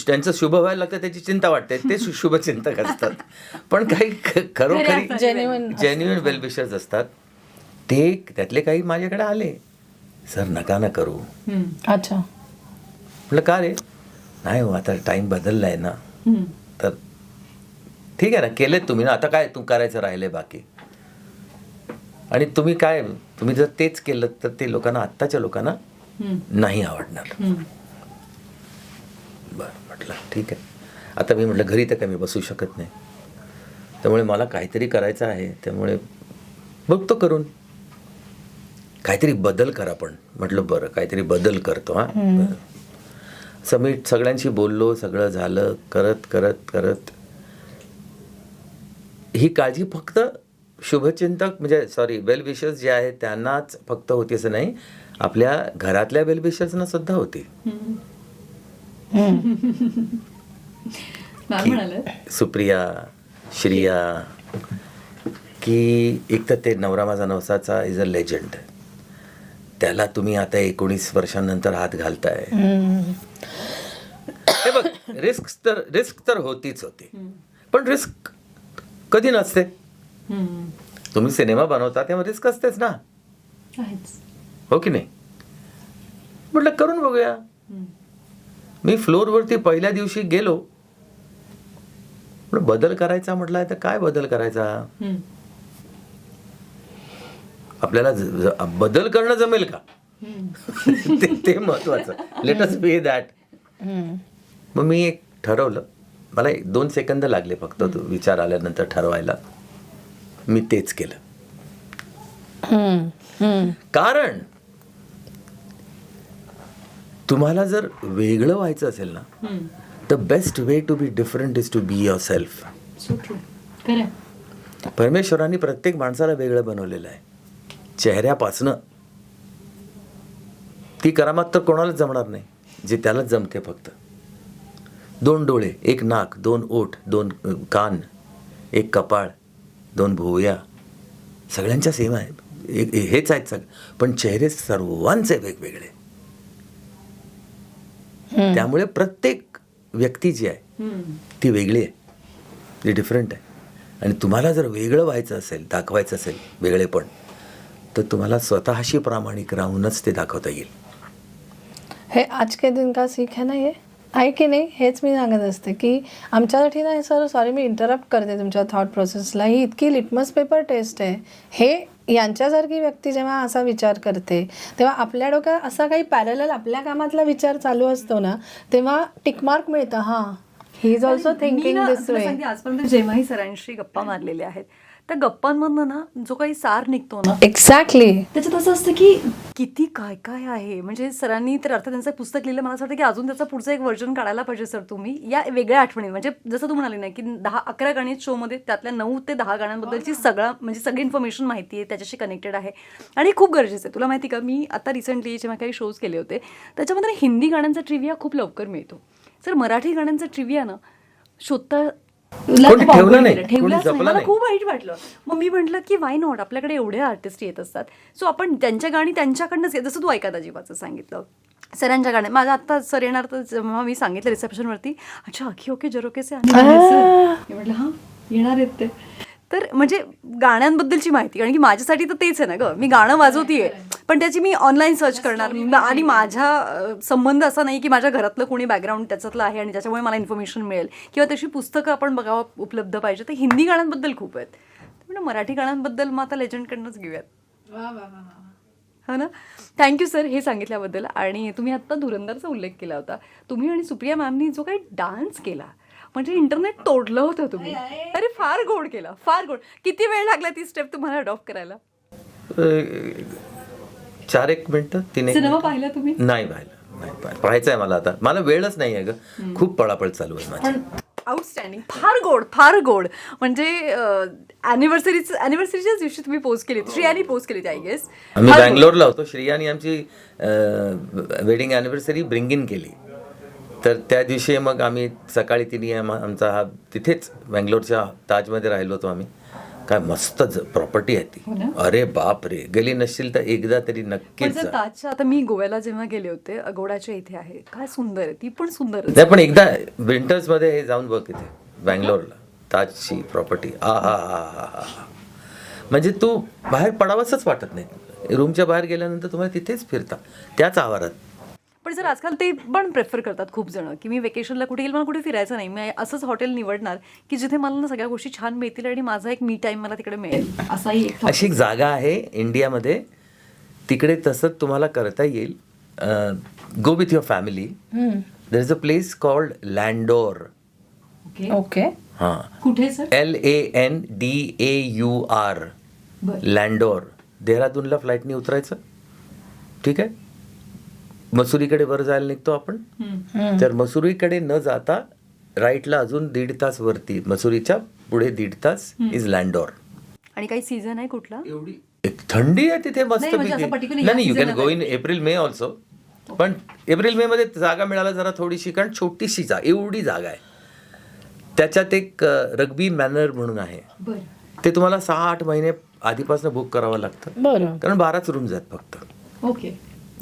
त्यांचं शुभ व्हायला लागतं त्याची चिंता वाटते, ते शुभचिंतक असतात. पण काही खरोखरी जेन्युइन वेलविशर्स असतात. ते त्यातले काही माझ्याकडे आले, सर नका ना करू. अच्छा, म्हटलं का रे? नाही हो, आता टाइम बदललाय ना. तर ठीक आहे ना, केलेत तुम्ही ना, आता काय तू करायचं राहिलंय बाकी. आणि तुम्ही जर तेच केलं तर ते लोकांना, आत्ताच्या लोकांना नाही आवडणार. बरं म्हटलं ठीक आहे. आता मी म्हटलं घरी तर काय मी बसू शकत नाही, त्यामुळे मला काहीतरी करायचं आहे, त्यामुळे बघतो करून काहीतरी बदल करा. पण म्हटलं बरं काहीतरी बदल करतो. हां, असं मी सगळ्यांशी बोललो, सगळं झालं. करत करत करत ही काळजी फक्त शुभचिंतक म्हणजे सॉरी वेल विशर्स जे आहेत त्यांनाच फक्त होती असं नाही, आपल्या घरातल्या वेल विशर्सना सुद्धा होती. सुप्रिया, श्रिया, की एक तर ते नवरा माझा नवसाचा इज अ लेजंड. त्याला तुम्ही आता 19 वर्षांनंतर हात घालताय. हे बघ, रिस्क तर होतीच होती, पण रिस्क कधी नसते. तुम्ही सिनेमा बनवता तेव्हा रिस्क असतेच ना, हो की नाही? म्हटलं करून बघूया. मी फ्लोअरवरती पहिल्या दिवशी गेलो, बदल करायचा म्हटलं तर काय बदल करायचा? आपल्याला बदल करणं जमेल का? ते महत्वाचं. Let us B that. मग मी एक ठरवलं, मला 2 सेकंद लागले फक्त तो विचार आल्यानंतर ठरवायला. मी तेच केलं. कारण तुम्हाला जर वेगळं व्हायचं असेल ना, the best way to be different is to be yourself. परमेश्वरांनी प्रत्येक माणसाला वेगळं बनवलेलं आहे, चेहऱ्यापासनं. ती करामत तर कोणालाच जमणार नाही, जे त्यालाच जमते. फक्त 2 डोळे, 1 नाक, 2 ओठ, 2 कान, 1 कपाळ, 2 भुवया, सगळ्यांच्या सेम आहे, हेच आहेत सगळे, पण चेहरे सर्वांचे वेगवेगळे. त्यामुळे प्रत्येक व्यक्ती जी आहे ती वेगळी आहे, ती डिफरंट आहे. आणि तुम्हाला जर वेगळं व्हायचं असेल, दाखवायचं असेल वेगळेपण, तर तुम्हाला स्वतःशी प्रामाणिक राहूनच ते दाखवता येईल. हे आज के दिन का सीख है ना ये. आहे की नाही, हेच मी सांगत असते की आमच्यासाठी नाही सर, सॉरी मी इंटरप्ट करते तुमच्या थॉट प्रोसेसला, ही इतकी लिटमस पेपर टेस्ट आहे. हे यांच्यासारखी व्यक्ती जेव्हा असा विचार करते तेव्हा आपल्या डोक्यात असा काही पॅरलल आपल्या कामातला विचार चालू असतो ना, तेव्हा टिकमार्क मिळतं. हां, he is also me thinking ना दिस तुला वे. सांगते, आजपर्यंत जेव्हाही सरांशी गप्पा मारलेल्या आहेत त्या गप्पांमधनं ना जो काही सार निघतो ना, एक्झॅक्टली. त्याच्यात असं असतं की किती काय काय आहे. म्हणजे सरांनी तर अर्थात त्यांचं पुस्तक लिहिलं, मला असं वाटतं की अजून त्याचं पुढचं एक व्हर्जन काढायला पाहिजे सर तुम्ही, या वेगळ्या आठवणी. म्हणजे जसं तू म्हणाली ना की 10-11 गाणी शोमध्ये, त्यातल्या 9 ते 10 गाण्यांबद्दलची सगळी इन्फॉर्मेशन माहिती आहे, त्याच्याशी कनेक्टेड आहे आणि खूप गरजेचं आहे. तुला माहिती का, मी आता रिसेंटली जेव्हा काही शोज केले होते त्याच्यामध्ये हिंदी गाण्यांचा ट्रिव्हिया खूप लवकर मिळतो. सर मराठी गाण्यांचा ट्रिव्हिया ना शोधता कोणी ठेवलं नाही, कोणी ठेवलाच नाही. जपलं मला नाही. खूप वाईट वाटलं. मग मी म्हटलं की वाय नॉट, आपल्याकडे एवढे आर्टिस्ट येत असतात, सो आपण त्यांच्या गाणी त्यांच्याकडनंच घेत. जसं तू ऐका दाजीबाचं सांगितलं, सरांच्या गाण्यात माझा आत्ता सर येणार, तर जेव्हा मी सांगितलं रिसेप्शनवरती, अच्छा अखी ओके जरोकेचे आणि मी म्हटलं हां येणार आहेत ते. तर म्हणजे गाण्यांबद्दलची माहिती, कारण की माझ्यासाठी तर तेच आहे ना गं, मी गाणं वाजवतीये पण त्याची मी ऑनलाईन सर्च करणार, आणि माझा संबंध असा नाही की माझ्या घरातलं कोणी बॅकग्राऊंड त्याच्यातलं आहे आणि त्याच्यामुळे मला इन्फॉर्मेशन मिळेल, किंवा तशी पुस्तकं आपण बघावं उपलब्ध पाहिजे. तर हिंदी गाण्यांबद्दल खूप आहेत, म्हणजे मराठी गाण्यांबद्दल मग आता लेजंडकडनंच घेऊयात. हो ना. थँक्यू सर हे सांगितल्याबद्दल. आणि तुम्ही आत्ता धुरंधरचा उल्लेख केला होता, तुम्ही आणि सुप्रिया मॅमनी जो काही डान्स केला, म्हणजे इंटरनेट तोडलं होतं तुम्ही. अरे फार गोड केला, फार गोड. किती वेळ लागला ती स्टेप तुम्हाला अडॉप्ट करायला? 4-1 मिनिटं, 3-1 सिनेमा मिनिटं. पाहिला तुम्ही? नाही पाहायचं आहे मला. आता मला वेळच नाही आहे ग, खूप पळापळ चालू आहे माझी. आउटस्टँडिंग, फार गोड, फार गोड. म्हणजे अॅनिव्हर्सरीच्याच दिवशी तुम्ही पोस्ट केली होती, श्रेयानी पोस्ट केली होती आय गेस. आम्ही बँगलोरला होतो, श्रेयानी आमची वेडिंग अॅनिव्हर्सरी ब्रिंग इन केली. तर त्या दिवशी मग आम्ही सकाळी तिने आमचा हा तिथेच बँगलोरच्या ताजमध्ये राहिलो होतो आम्ही. काय मस्त प्रॉपर्टी आहे ती. अरे बाप रे, गेली नसशील तर एकदा तरी नक्कीच जा. ताजच्या, आता मी गोव्याला जेव्हा गेले होते, अगोडाच्या इथे आहे, काय सुंदर आहे ती पण, सुंदर. नाही पण एकदा विंटर्स मध्ये हे जाऊन बघ इथे बँगलोरला ताजची प्रॉपर्टी. आ हा हा हा हा, म्हणजे तू बाहेर पडावंसच वाटत नाही. रूमच्या बाहेर गेल्यानंतर तुम्हाला तिथेच फिरता त्याच आवारात. पण सर आजकाल ते पण प्रेफर करतात खूप जण की मी वेकेशनला कुठे गेलं, मला कुठे फिरायचं नाही, मी असंच हॉटेल निवडणार की जिथे मला ना सगळ्या गोष्टी छान मिळतील आणि माझा एक मी टाईम मला तिकडे मिळेल. असाही एक अशी एक जागा आहे इंडियामध्ये, तिकडे तसं तुम्हाला करता येईल. Go with your family. There is a place called Landour. Okay. हां, कुठे सर? LANDAUR, लँडोर. देहरादूनला फ्लाईटनी उतरायचं, ठीक आहे. मसुरीकडे वर जायला निघतो आपण, तर मसुरीकडे न जाता राईटला अजून 1.5 तास वरती, मसुरीच्या पुढे 1.5 तास इज लँडोर. आणि काही सीझन आहे कुठला? एवढी एक थंडी आहे तिथे मस्त म्हणजे असं पैकी. particular नाही, यू या can go in April may also. पण एप्रिल मे मध्ये जागा मिळायला जरा थोडीशी, कारण छोटीशी जागा, एवढी जागा आहे. त्याच्यात एक रग्बी मॅनर म्हणून आहे, ते तुम्हाला 6-8 महिने आधीपासून बुक करावं लागतं. बरं. कारण 12च रूम्स आहेत फक्त. ओके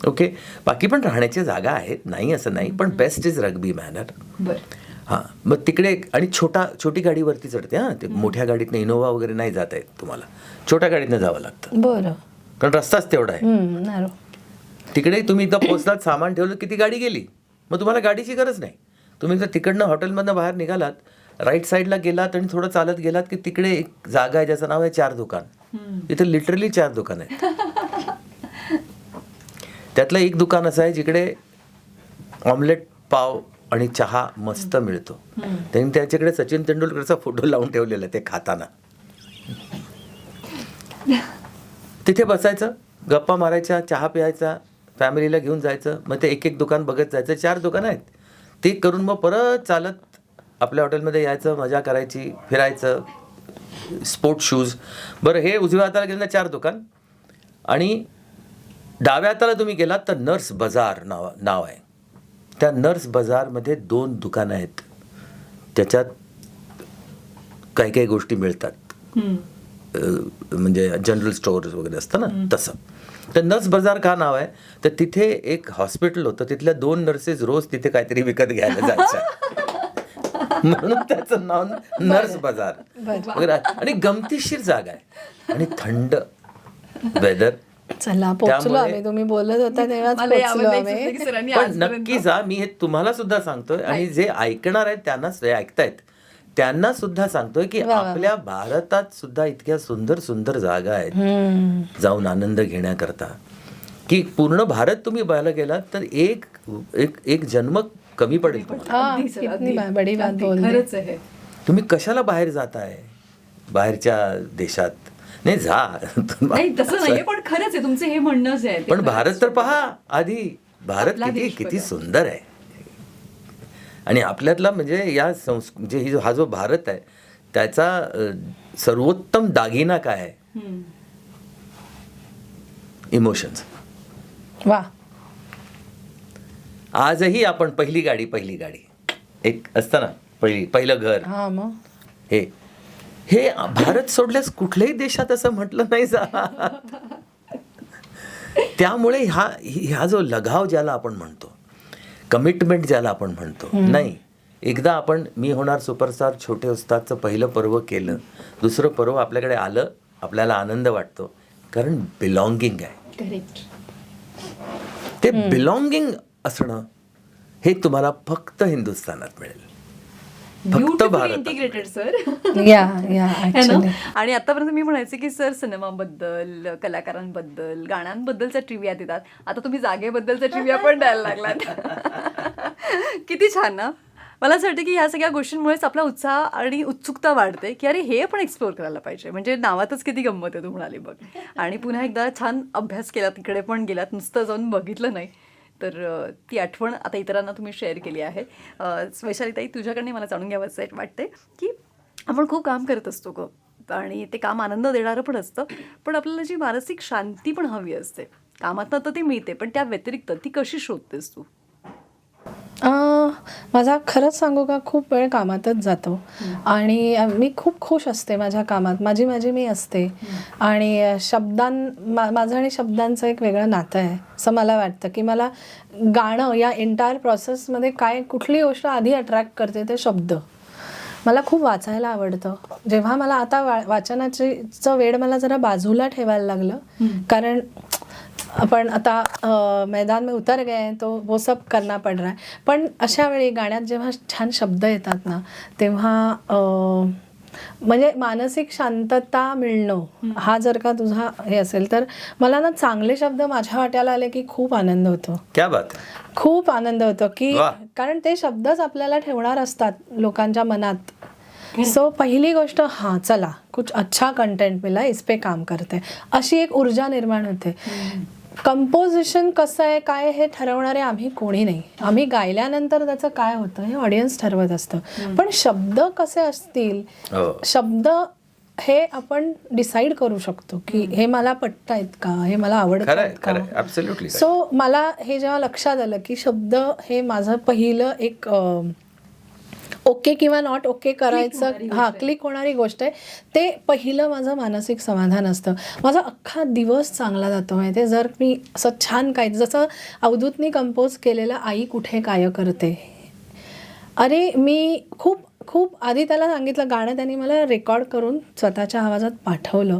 ओके, बाकी पण राहण्याच्या जागा आहेत, नाही असं नाही, पण बेस्ट इज रग्बी मॅनर. हां, मग तिकडे आणि छोटी गाडीवरती चढते. हां, ते मोठ्या गाडीतनं इनोव्हा वगैरे नाही जाता येत तुम्हाला, छोट्या गाडीतनं जावं लागतं. बरं. कारण रस्ताच तेवढा आहे. तिकडे तुम्ही एकदा पोहोचलात, सामान ठेवलं की ती गाडी गेली, मग तुम्हाला गाडीची गरज नाही. तुम्ही जर तिकडनं हॉटेलमधनं बाहेर निघालात, राईट साईडला गेलात आणि थोडं चालत गेलात की तिकडे एक जागा आहे ज्याचं नाव आहे 4 दुकान. इथे लिटरली 4 दुकान आहेत. त्यातलं एक दुकान असं आहे जिकडे ऑमलेट, पाव आणि चहा मस्त मिळतो. त्यांनी त्याच्याकडे सचिन तेंडुलकरचा फोटो लावून ठेवलेला आहे ते खाताना. तिथे बसायचं, गप्पा मारायच्या, चहा प्यायचा, फॅमिलीला घेऊन जायचं. मग ते एक दुकान बघत जायचं. 4 दुकानं आहेत. ते करून मग परत चालत आपल्या हॉटेलमध्ये यायचं, मजा करायची, फिरायचं, स्पोर्ट्स शूज. बरं, हे उजव्या हाताला गेलं 4 दुकान, आणि डाव्या हाताला तुम्ही गेलात तर नर्स बाजार नाव आहे. त्या नर्स बाजारमध्ये 2 दुकानं आहेत, त्याच्यात काही काही गोष्टी मिळतात, म्हणजे जनरल स्टोअर्स वगैरे असतं ना तसं. तर नर्स बाजार का नाव आहे, तर तिथे एक हॉस्पिटल होतं, तिथल्या 2 नर्सेस रोज तिथे काहीतरी विकत घ्यायला जायच्या, म्हणून त्याचं नाव नर्स बाजार वगैरे. आणि गमतीशीर जागा आहे आणि थंड वेदर, चला पोचलो त्यामुळे- आम्ही, तुम्ही बोलत होता तेव्हाच मला पोचलो यावं आम्ही. नाही की सरांनी पण आजपर्यंत- नक्की जा. मी हे तुम्हाला सुद्धा सांगतोय आणि जे ऐकणार आहेत त्यांना ऐकतायत त्यांना सुद्धा सांगतोय की आपल्या भारतात सुद्धा इतक्या सुंदर सुंदर जागा आहेत जाऊन आनंद घेण्याकरता, की पूर्ण भारत तुम्ही बघायला गेलात तर एक एक एक जन्म कमी पडेल तुम्हाला. हा, अगदी सर, कितनी अगदी. बड़ी बात अगदी, बोल दी. खरंच आहे. तुम्ही कशाला बाहेर जाताय बाहेरच्या देशात? नाही जा. नाही तसं नाहीये, पण खरंच आहे तुमचं हे म्हणणंच आहे ते पण खरंच. भारत तर पहा आधी. भारत आपला किती देश किती बघा. सुंदर आहे. आणि आपल्यातला म्हणजे या म्हणजे हा जो भारत आहे त्याचा सर्वोत्तम दागिना काय आहे? हम्म. इमोशन्स. वा. आजही आपण पहिली गाडी एक असतं ना, पहिलं घर, हा मग हे हे भारत सोडल्यास कुठल्याही देशात असं म्हटलं नाही जा. त्यामुळे हा जो लगाव ज्याला आपण म्हणतो, कमिटमेंट ज्याला आपण म्हणतो, नाही एकदा आपण मी होणार सुपरस्टार छोटे उस्तादचं पहिलं पर्व केलं, दुसरं पर्व आपल्याकडे आलं, आपल्याला आनंद वाटतो कारण बिलॉंगिंग आहे. करेक्ट. ते बिलॉंगिंग असणं हे तुम्हाला फक्त हिंदुस्थानात मिळेल, फक्त भारतात. Integrated sir. या है ना? ऍक्च्युली आणि आतापर्यंत मी म्हणायचे की सर सिनेमाबद्दल, कलाकारांबद्दल, गाण्यांबद्दलचा ट्रिव्हिया देतात, आता तुम्ही जागेबद्दलचा ट्रिव्हिया पण द्यायला लागलात. किती छान ना. मला असं वाटतं की ह्या सगळ्या गोष्टींमुळेच आपला उत्साह आणि उत्सुकता वाढते की अरे हे पण एक्सप्लोर करायला पाहिजे. म्हणजे नावातच किती गंमत आहे, तू म्हणाली बघ. आणि पुन्हा एकदा छान अभ्यास केला, तिकडे पण गेलात, नुसतं जाऊन बघितलं नाही. तर ती आठवण आता इतरांना तुम्ही शेअर केली आहे. वैशालीताई, तुझ्याकडनं मला जाणून घ्यावंसं वाटते की आपण खूप काम करत असतो ग आणि ते काम आनंद देणारं पण असतं, पण आपल्याला जी मानसिक शांती पण हवी असते. कामातनं तर ती मिळते, पण त्या व्यतिरिक्त ती कशी शोधतेस तू? माझा खरंच सांगू का, खूप वेळ कामातच जातो आणि मी खूप खुश असते माझ्या कामात. माझी मी असते आणि माझं आणि शब्दांचं एक वेगळं नातं आहे असं मला वाटतं. की मला गाणं या एंटायर प्रोसेसमध्ये कुठली गोष्ट आधी अट्रॅक्ट करते ते शब्द. मला खूप वाचायला आवडतं. जेव्हा मला आता वाचनाचं वेळ मला जरा बाजूला ठेवायला लागलं, कारण आपण आता मैदान में उतर गए तो वो सब करना पड़ रहा है. पण अशा वेळी गाण्यात जेव्हा छान शब्द येतात ना, तेव्हा म्हणजे मानसिक शांतता मिळणं हा जर का तुझा हे असेल तर मला ना चांगले शब्द माझ्या वाट्याला आले की खूप आनंद होतो. क्या बात है. खूप आनंद होतो की वाह. कारण ते शब्दच आपल्याला ठेवणार असतात लोकांच्या मनात. सो पहिली गोष्ट, हां चला कुछ अच्छा कंटेंट मिला, इस पे काम करते, अशी एक ऊर्जा निर्माण होते. कंपोजिशन कसं आहे काय हे ठरवणारे आम्ही कोणी नाही. आम्ही गायल्यानंतर त्याचं काय होतं हे ऑडियन्स ठरवत असतं. पण शब्द कसे असतील, शब्द हे आपण डिसाईड करू शकतो की हे मला पटतायत का, हे मला आवडतात का. ॲब्सोल्युटली. सो मला हे जेव्हा लक्षात आलं की शब्द हे माझं पहिलं एक ओके किंवा नॉट ओके करायचं, हां क्लिक होणारी गोष्ट आहे, ते पहिलं माझं मानसिक समाधान असतं. माझा अख्खा दिवस चांगला जातो माहिती आहे जर मी असं छान काय, जसं अवधूतनी कंपोज केलेलं आई कुठे काय करते. अरे मी खूप आधी त्याला सांगितलं, गाणं त्यांनी मला रेकॉर्ड करून स्वतःच्या आवाजात पाठवलं.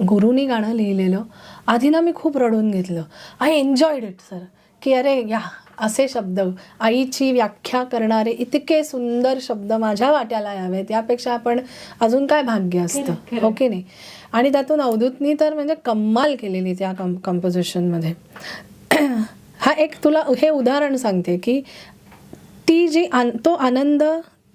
गुरुनी गाणं लिहिलेलं. आधी ना मी खूप रडून घेतलं. आय एन्जॉयड इट सर, की अरे या असे शब्द, आईची व्याख्या करणारे इतके सुंदर शब्द माझ्या वाट्याला यावेत, यापेक्षा आपण अजून काय भाग्य असतं, हो की नाही. आणि त्यातून अवधूतनी तर म्हणजे कमाल केलेली त्या कंपोजिशनमध्ये. हा एक तुला हे उदाहरण सांगते की ती जी तो आनंद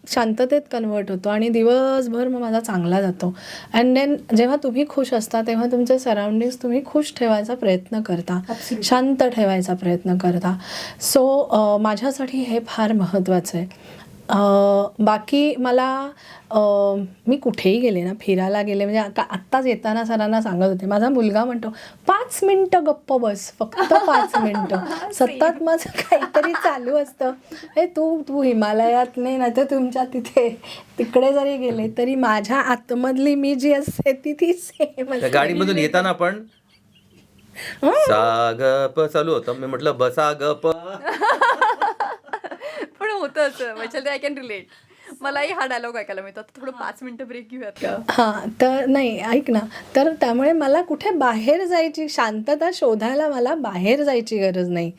शांततेत कन्वर्ट होतो आणि दिवसभर मग माझा चांगला जातो. अँड देन जेव्हा तुम्ही खुश असता तेव्हा तुमचे सराउंडिंग्स तुम्ही खुश ठेवायचा प्रयत्न करता, शांत ठेवायचा प्रयत्न करता. सो माझ्यासाठी हे फार महत्त्वाचं आहे. बाकी मला मी कुठेही गेले ना, फिरायला गेले म्हणजे आत्ताच येताना सरांना सांगत होते, माझा मुलगा म्हणतो 5 मिनटं गप्प बस, फक्त 5 मिनटं. सतत माझं काहीतरी चालू असतं. हे तू हिमालयात नाही तर तुमच्या तिकडे जरी गेले तरी माझ्या आतमधली मी जी असते ती सेम असते. गाडीमधून येताना पण सा ग प चालू होतं. मी म्हटलं बसा ग प. पण होतं असं, म्हणजे आय कॅन रिलेट. मलाही हा डायलॉग ऐकायला मिळतो. आता थोडं 5 मिनिटं ब्रेक घेऊयात का? हां, तर नाही ऐक ना, तर त्यामुळे मला कुठे बाहेर जायची शांतता शोधायला मला बाहेर जायची गरज नाही.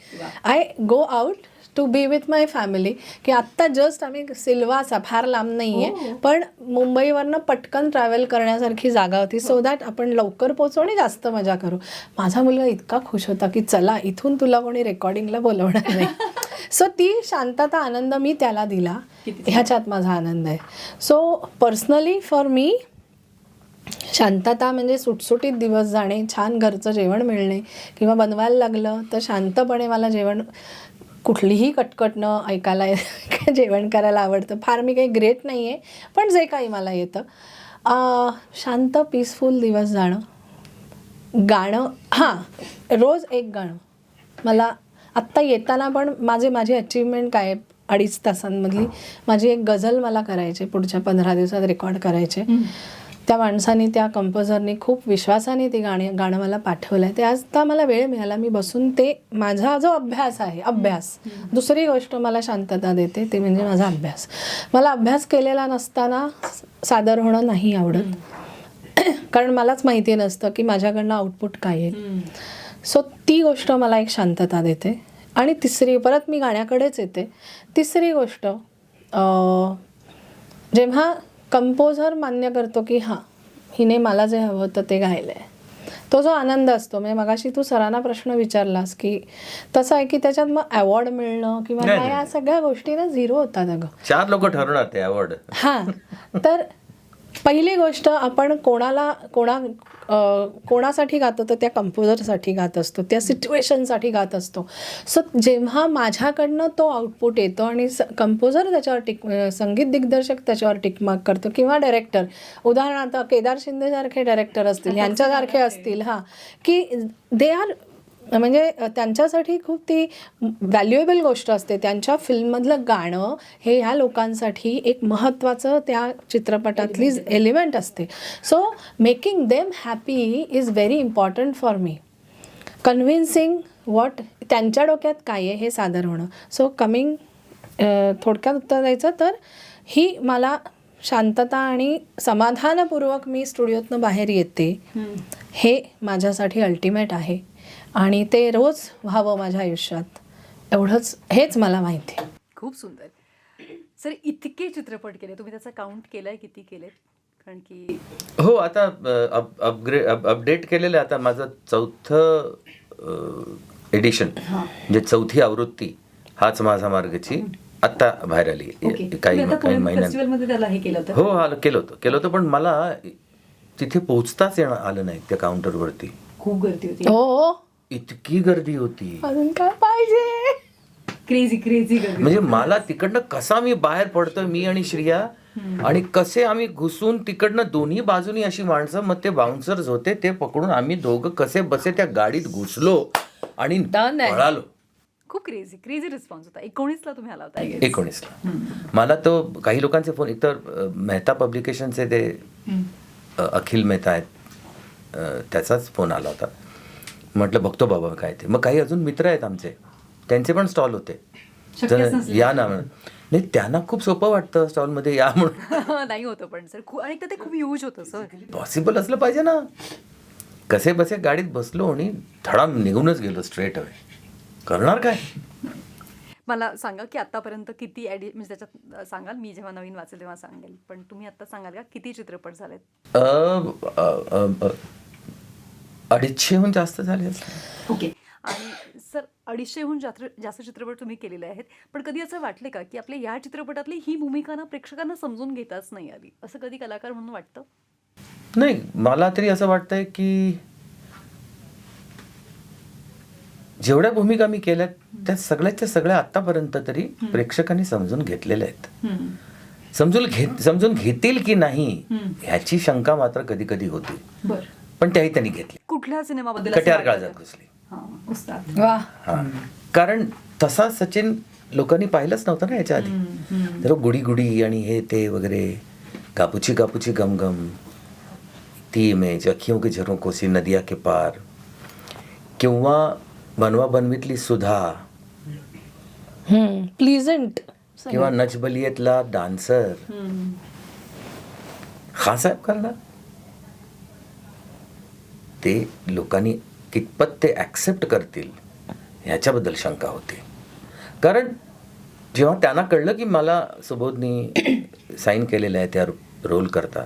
I go out to be with my family. की आत्ता जस्ट आम्ही सिल्वासा फार लांब नाही आहे, पण मुंबईवरनं पटकन ट्रॅव्हल करण्यासारखी जागा होती, सो दॅट आपण लवकर पोहोचू आणि जास्त मजा करू. माझा मुलगा इतका खुश होता की चला इथून तुला कोणी रेकॉर्डिंगला बोलवणार नाही. सो ती शांतता आनंद मी त्याला दिला, ह्याच्यात माझा आनंद आहे. सो पर्सनली फॉर मी शांतता म्हणजे सुटसुटीत दिवस जाणे, छान घरचं जेवण मिळणे, किंवा बनवायला लागलं तर शांतपणे मला जेवण कुठलीही कटकट न ऐकायला जेवण करायला आवडतं. फार मी काही ग्रेट नाही आहे, पण जे काही मला येतं शांत पीसफुल दिवस जाणं. गाणं, हां, रोज एक गाणं. मला आत्ता येताना पण माझी अचीवमेंट काय, 2.5 तासांमधली माझी एक गझल मला करायची, पुढच्या 15 दिवसात रेकॉर्ड करायचे. त्या माणसाने, त्या कंपोजरने खूप विश्वासाने ते गाणं मला पाठवलं आहे. ते आता मला वेळ मिळाला, मी बसून ते माझा जो अभ्यास आहे, दुसरी गोष्ट मला शांतता देते ते म्हणजे माझा अभ्यास. मला अभ्यास केलेला नसताना सादर होणं नाही आवडत, कारण मलाच माहिती नसतं की माझ्याकडनं आउटपुट काय येईल. सो ती गोष्ट मला एक शांतता देते. आणि तिसरी, परत मी गाण्याकडेच येते, तिसरी गोष्ट, जेव्हा कंपोजर मान्य करतो की हां हिने मला जे हवं होतं ते गायलं आहे, तो जो आनंद असतो. म्हणजे मगाशी तू सरांना प्रश्न विचारलास की तसं आहे की त्याच्यात मग अवॉर्ड मिळणं किंवा काय, या सगळ्या गोष्टी ना झिरो होतात अगं. 4 लोक ठरवणार ते अवॉर्ड. हां, तर पहिली गोष्ट, आपण कोणासाठी गातो तर त्या कंपोजरसाठी गात असतो, त्या सिच्युएशनसाठी गात असतो. सो जेव्हा माझ्याकडनं तो आउटपुट येतो आणि कंपोजर त्याच्यावर संगीत दिग्दर्शक त्याच्यावर टिकमार्क करतो, किंवा डायरेक्टर, उदाहरणार्थ केदार शिंदेसारखे डायरेक्टर असतील, यांच्यासारखे असतील, हां, की दे आर, म्हणजे त्यांच्यासाठी खूप ती व्हॅल्युएबल गोष्ट असते. त्यांच्या फिल्ममधलं गाणं हे ह्या लोकांसाठी एक महत्त्वाचं त्या चित्रपटातली एलिमेंट असते. So making them happy is very important for me. Convincing what त्यांच्या डोक्यात काय आहे हे सादर होणं. सो थोडक्यात उत्तर द्यायचं तर ही मला शांतता आणि समाधानपूर्वक मी स्टुडिओतनं बाहेर येते, हे माझ्यासाठी अल्टिमेट आहे. आणि ते रोज व्हावं माझ्या आयुष्यात, एवढंच, हेच मला माहिती आहे. खूप सुंदर. सर, इतके चित्रपट केले तुम्ही, त्याचा काउंट केलाय किती केले? कारण की हो, आता अपडेट केलेलं आहे. आता माझं 4थं एडिशन, म्हणजे 4थी आवृत्ती, हाच माझा मार्गची आत्ता बाहेर आली काही महिन्यात. त्याला हे केलं होतं. हो, केलं होतं, पण मला तिथे पोहोचताच आलं नाही. त्या काउंटरवरती खूप गर्दी होती. हो, इतकी गर्दी होती, अजून काय पाहिजे. क्रेझी गर्दी. म्हणजे मला तिकडनं कसा मी बाहेर पडतोय, मी आणि श्रिया, आणि कसे आम्ही घुसून तिकडनं दोन्ही बाजूनी अशी माणसं, मग ते बाउन्सर्स होते, ते पकडून आम्ही दोघं कसे बसे त्या गाडीत घुसलो आणि पळालो. खूप क्रेझी रिस्पॉन्स होता. 19ला तुम्ही आला होता. 19ला मला तो काही लोकांचे फोन, एकतर मेहता पब्लिकेशनचे ते अखिल मेहता आहेत, त्याचाच फोन आला होता. म्हटलं बघतो बाबा काय ते. मग काही अजून मित्र आहेत आमचे, त्यांचे पण स्टॉल होते, तर या ना. नाही, त्यांना खूप सोपं वाटतं स्टॉलमध्ये या म्हणून. नाही होतं पण सर, आणि ते खूप यूज होतं सर. पॉसिबल असलं पाहिजे ना. कसे बसे गाडीत बसलो आणि धडाम निघूनच गेलो स्ट्रेट अवे. करणार काय. मला सांगा की आतापर्यंत किती म्हणजे त्याच्यात सांगाल, मी जेव्हा नवीन वाचेल तेव्हा सांगेल, पण तुम्ही आता सांगाल का किती चित्रपट झालेत? 250हून जास्त झाले असते. ओके. आणि सर, 250हून जास्त चित्रपट तुम्ही केलेले आहेत, पण कधी असं वाटले का की आपल्या या चित्रपटातली ही भूमिका ना प्रेक्षकांना समजून घेताच नाही आली, असं कधी कलाकार म्हणून वाटतं? नाही, मला तरी असं वाटतंय की जेवढ्या भूमिका मी केल्यात त्या सगळ्याच्या सगळ्या आतापर्यंत तरी प्रेक्षकांनी समजून घेतलेल्या आहेत. समजून घेतील की नाही ह्याची शंका मात्र कधी कधी होती, पण त्याही त्यांनी घेतली. कुठल्या सिनेमाबद्दल? कट्यार काळजात घुसली. वा. कारण तसा सचिन लोकांनी पाहिलंच नव्हतं ना याच्या आधी. तर गुडी गुडी आणि हे ते वगैरे, कापूची कापूची गम गम, ती इमेज, अखियों के झरों को सी नदिया के पार, किंवा बनवा बनवीतली सुधा, प्लीझंट किंवा नचबलियतला डान्सर खासाहेब करणार, ते लोकांनी कितपत ते ॲक्सेप्ट करतील ह्याच्याबद्दल शंका होती. कारण जेव्हा त्यांना कळलं की मला सुबोधनी साईन केलेलं आहे त्या रोल करता,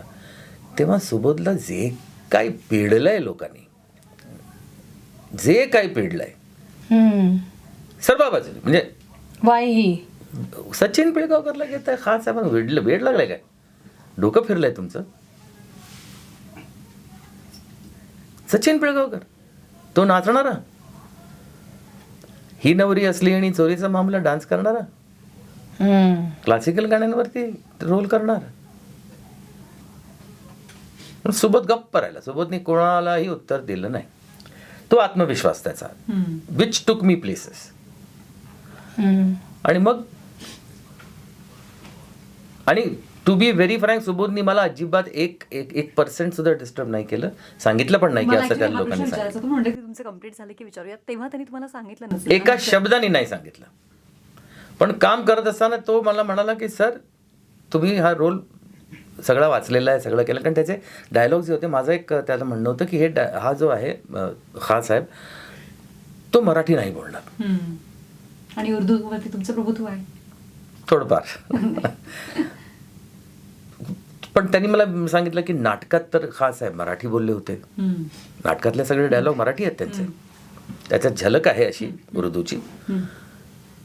तेव्हा सुबोधला जे काही पिडलंय लोकांनी, जे काही पिडलंय सर्व बाजूने, म्हणजे वाई सचिन पिळगावकरला घेत आहे खास आपण वेड लागलाय काय, डोकं फिरलंय तुमचं. सचिन पिळगावकर तो नाचणारा, ही नवरी असली आणि चोरीचा मामला डान्स करणारा, क्लासिकल गाण्यांवरती रोल करणार. सुबोध गप्प राहिला. सुबोधनी कोणालाही उत्तर दिलं नाही. तो आत्मविश्वास त्याचा, विच टुक मी प्लेसेस. आणि मग आणि to be very frank, Subodhini मला अजिबात 1% सुद्धा डिस्टर्ब नाही केलं, सांगितलं पण नाही की असं त्या लोकांनी सांगितलं. तुम्ही म्हणलं की तुमचं कंप्लीट झालं की विचारूया, तेव्हा त्यांनी तुम्हाला सांगितलं नसेल. एका शब्दाने नाही सांगितलं. पण काम करत असताना तो मला म्हणाला की सर तुम्ही हा रोल सगळा वाचलेला आहे, सगळं केलं. कारण त्याचे डायलॉग जे होते, माझं एक त्याला म्हणणं होतं की हा जो आहे खासाहेब, तो मराठी नाही बोलणार आणि उर्दूवरती तुमचं प्रभुत्व आहे थोडंफार. पण त्यांनी मला सांगितलं की नाटकात तर खासाहेब मराठी बोलले होते, नाटकातले सगळे डायलॉग मराठी आहेत त्यांचे, त्याच्यात झलक आहे अशी उर्दूची.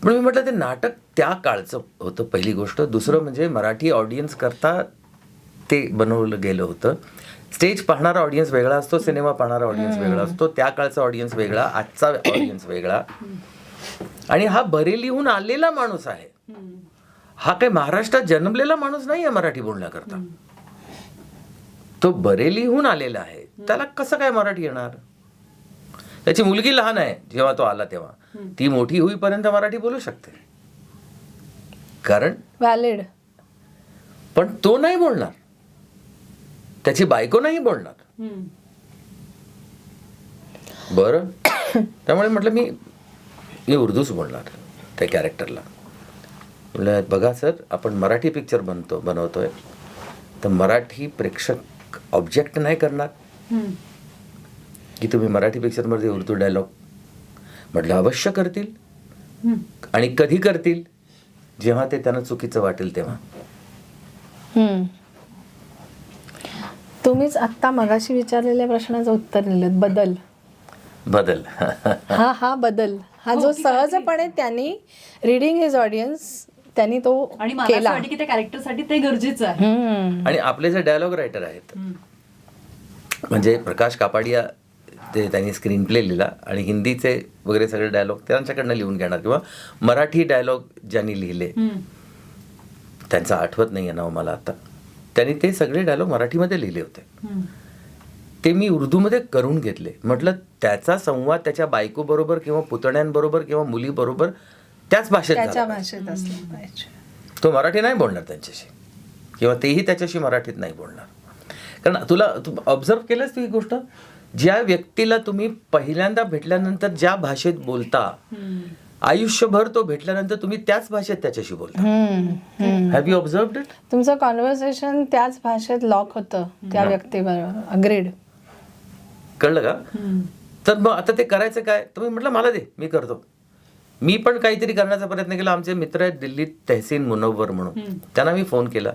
पण मी म्हटलं ते नाटक त्या काळचं होतं, पहिली गोष्ट. दुसरं म्हणजे मराठी ऑडियन्स करता ते बनवलं गेलं होतं. स्टेज पाहणारा ऑडियन्स वेगळा असतो, सिनेमा पाहणारा ऑडियन्स वेगळा असतो. त्या काळचा ऑडियन्स वेगळा, आजचा ऑडियन्स वेगळा. आणि हा बरेलीहून आलेला माणूस आहे, हा काही महाराष्ट्रात जन्मलेला माणूस नाही आहे मराठी बोलण्याकरता. तो बरेलीहून आलेला आहे, त्याला कसं काय मराठी येणार. त्याची मुलगी लहान आहे जेव्हा तो आला तेव्हा, ती मोठी होईपर्यंत मराठी बोलू शकते, कारण व्हॅलिड. पण तो नाही बोलणार, त्याची बायको नाही बोलणार. बरं, त्यामुळे म्हटलं मी उर्दूच बोलणार त्या कॅरेक्टरला. म्हटलं बघा सर, आपण मराठी पिक्चर बनवतोय, तर मराठी प्रेक्षक ऑब्जेक्ट नाही करणार की तुम्ही मराठी पिक्चरमध्ये उर्दू डायलॉग. म्हटलं अवश्य करतील. आणि कधी करतील, जेव्हा ते त्यांना चुकीचं वाटेल तेव्हा. तुम्हीच आत्ता मगाशी विचारलेल्या प्रश्नाचं उत्तर दिलं, बदल. हा बदल, हा जो सहजपणे त्यांनी रिडिंग हिज ऑडियन्स त्यांनी तो आणि मला केला. असं वाटतं की त्या कॅरेक्टरसाठी ते गरजेचं आहे. आणि आपले जे डायलॉग रायटर आहेत, म्हणजे प्रकाश कापाडिया, ते त्यांनी स्क्रीन प्ले लिहिला आणि हिंदीचे वगैरे सगळे डायलॉग त्यांच्याकडनं लिहून घेणार, किंवा मराठी डायलॉग ज्यांनी लिहिले, त्यांचं आठवत नाही आहे नाव मला आता, त्यांनी ते सगळे डायलॉग मराठीमध्ये लिहिले होते. ते मी उर्दूमध्ये करून घेतले. म्हटलं त्याचा संवाद त्याच्या बायकोबरोबर किंवा पुतण्यांबरोबर किंवा मुलीबरोबर त्याच भाषेत त्याच्या झाला. भाषेत असलं पाहिजे. तो मराठी नाही बोलणार त्यांच्याशी, किंवा तेही त्याच्याशी मराठीत नाही बोलणार. कारण तू ऑब्झर्व केलंस तू ही गोष्ट, ज्या व्यक्तीला तुम्ही पहिल्यांदा भेटल्यानंतर ज्या भाषेत बोलता, आयुष्यभर तो भेटल्यानंतर तुम्ही त्याच भाषेत त्याच्याशी बोलता. Have you observed it? तुमचं कॉन्व्हर्सेशन त्याच भाषेत लॉक होतं त्या व्यक्तीबरोबर. अग्रीड. कळलं का? तर मग आता ते करायचं काय? तुम्ही म्हटलं मला दे, मी करतो. मी पण काहीतरी करण्याचा प्रयत्न केला. आमचे मित्र आहेत दिल्लीत, तहसीन मुनव्वर म्हणून, त्यांना मी फोन केला.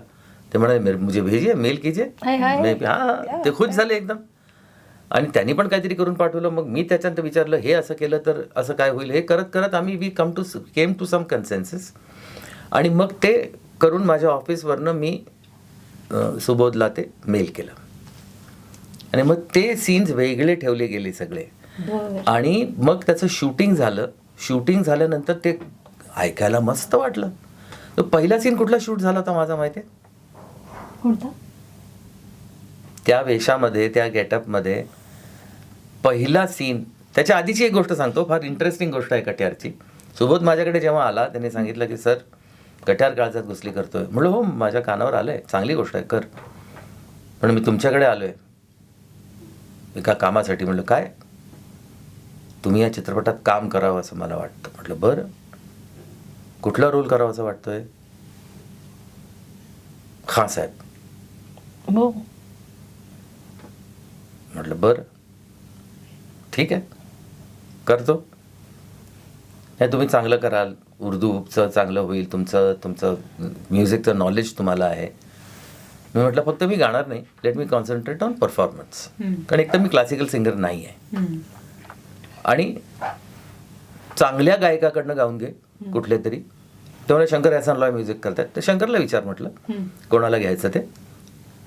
ते म्हणाले मुझे भेजिए, मेल कीजिए. हां, ते खुश झाले एकदम. आणि त्यांनी पण काहीतरी करून पाठवलं. मग मी त्याच्यानंतर विचारलं, हे असं केलं तर असं काय होईल. हे करत करत आम्ही केम टू सम कन्सेन्सस. आणि मग ते करून माझ्या ऑफिसवरनं मी सुबोधला ते मेल केलं. आणि मग ते सीन्स वेगळे ठेवले गेले सगळे. आणि मग त्याचं शूटिंग झालं. शूटिंग झाल्यानंतर ते ऐकायला मस्त वाटलं. तो पहिला सीन कुठला शूट झाला होता माझा माहिती आहे? कोणता? त्या वेशामध्ये, त्या गेटअपमध्ये पहिला सीन. त्याच्या आधीची एक गोष्ट सांगतो, फार इंटरेस्टिंग गोष्ट आहे कट्यारची. सुबोध माझ्याकडे जेव्हा आला, त्याने सांगितलं की सर कट्यार काळजात घुसली करतोय. म्हणलं हो, माझ्या कानावर आलंय, चांगली गोष्ट आहे, कर. पण मी तुमच्याकडे आलोय एका कामासाठी. म्हणलं काय? तुम्ही या चित्रपटात काम करावं असं मला वाटतं. म्हटलं बरं, कुठला रोल करावा असं वाटतोय? खान साहेब. हो. म्हटलं बरं ठीक आहे करतो. नाही तुम्ही चांगलं कराल, उर्दूचं चांगलं होईल, तुमचं म्युझिकचं नॉलेज तुम्हाला आहे. मी म्हटलं फक्त मी गाणार नाही, let me concentrate on performance. कारण एक तर मी क्लासिकल सिंगर नाही आहे आणि चांगल्या गायकाकडनं गाऊन घे कुठले तरी. तेव्हा शंकर एहसानला म्युझिक करतात, तर शंकरला विचार म्हटलं कोणाला घ्यायचं ते.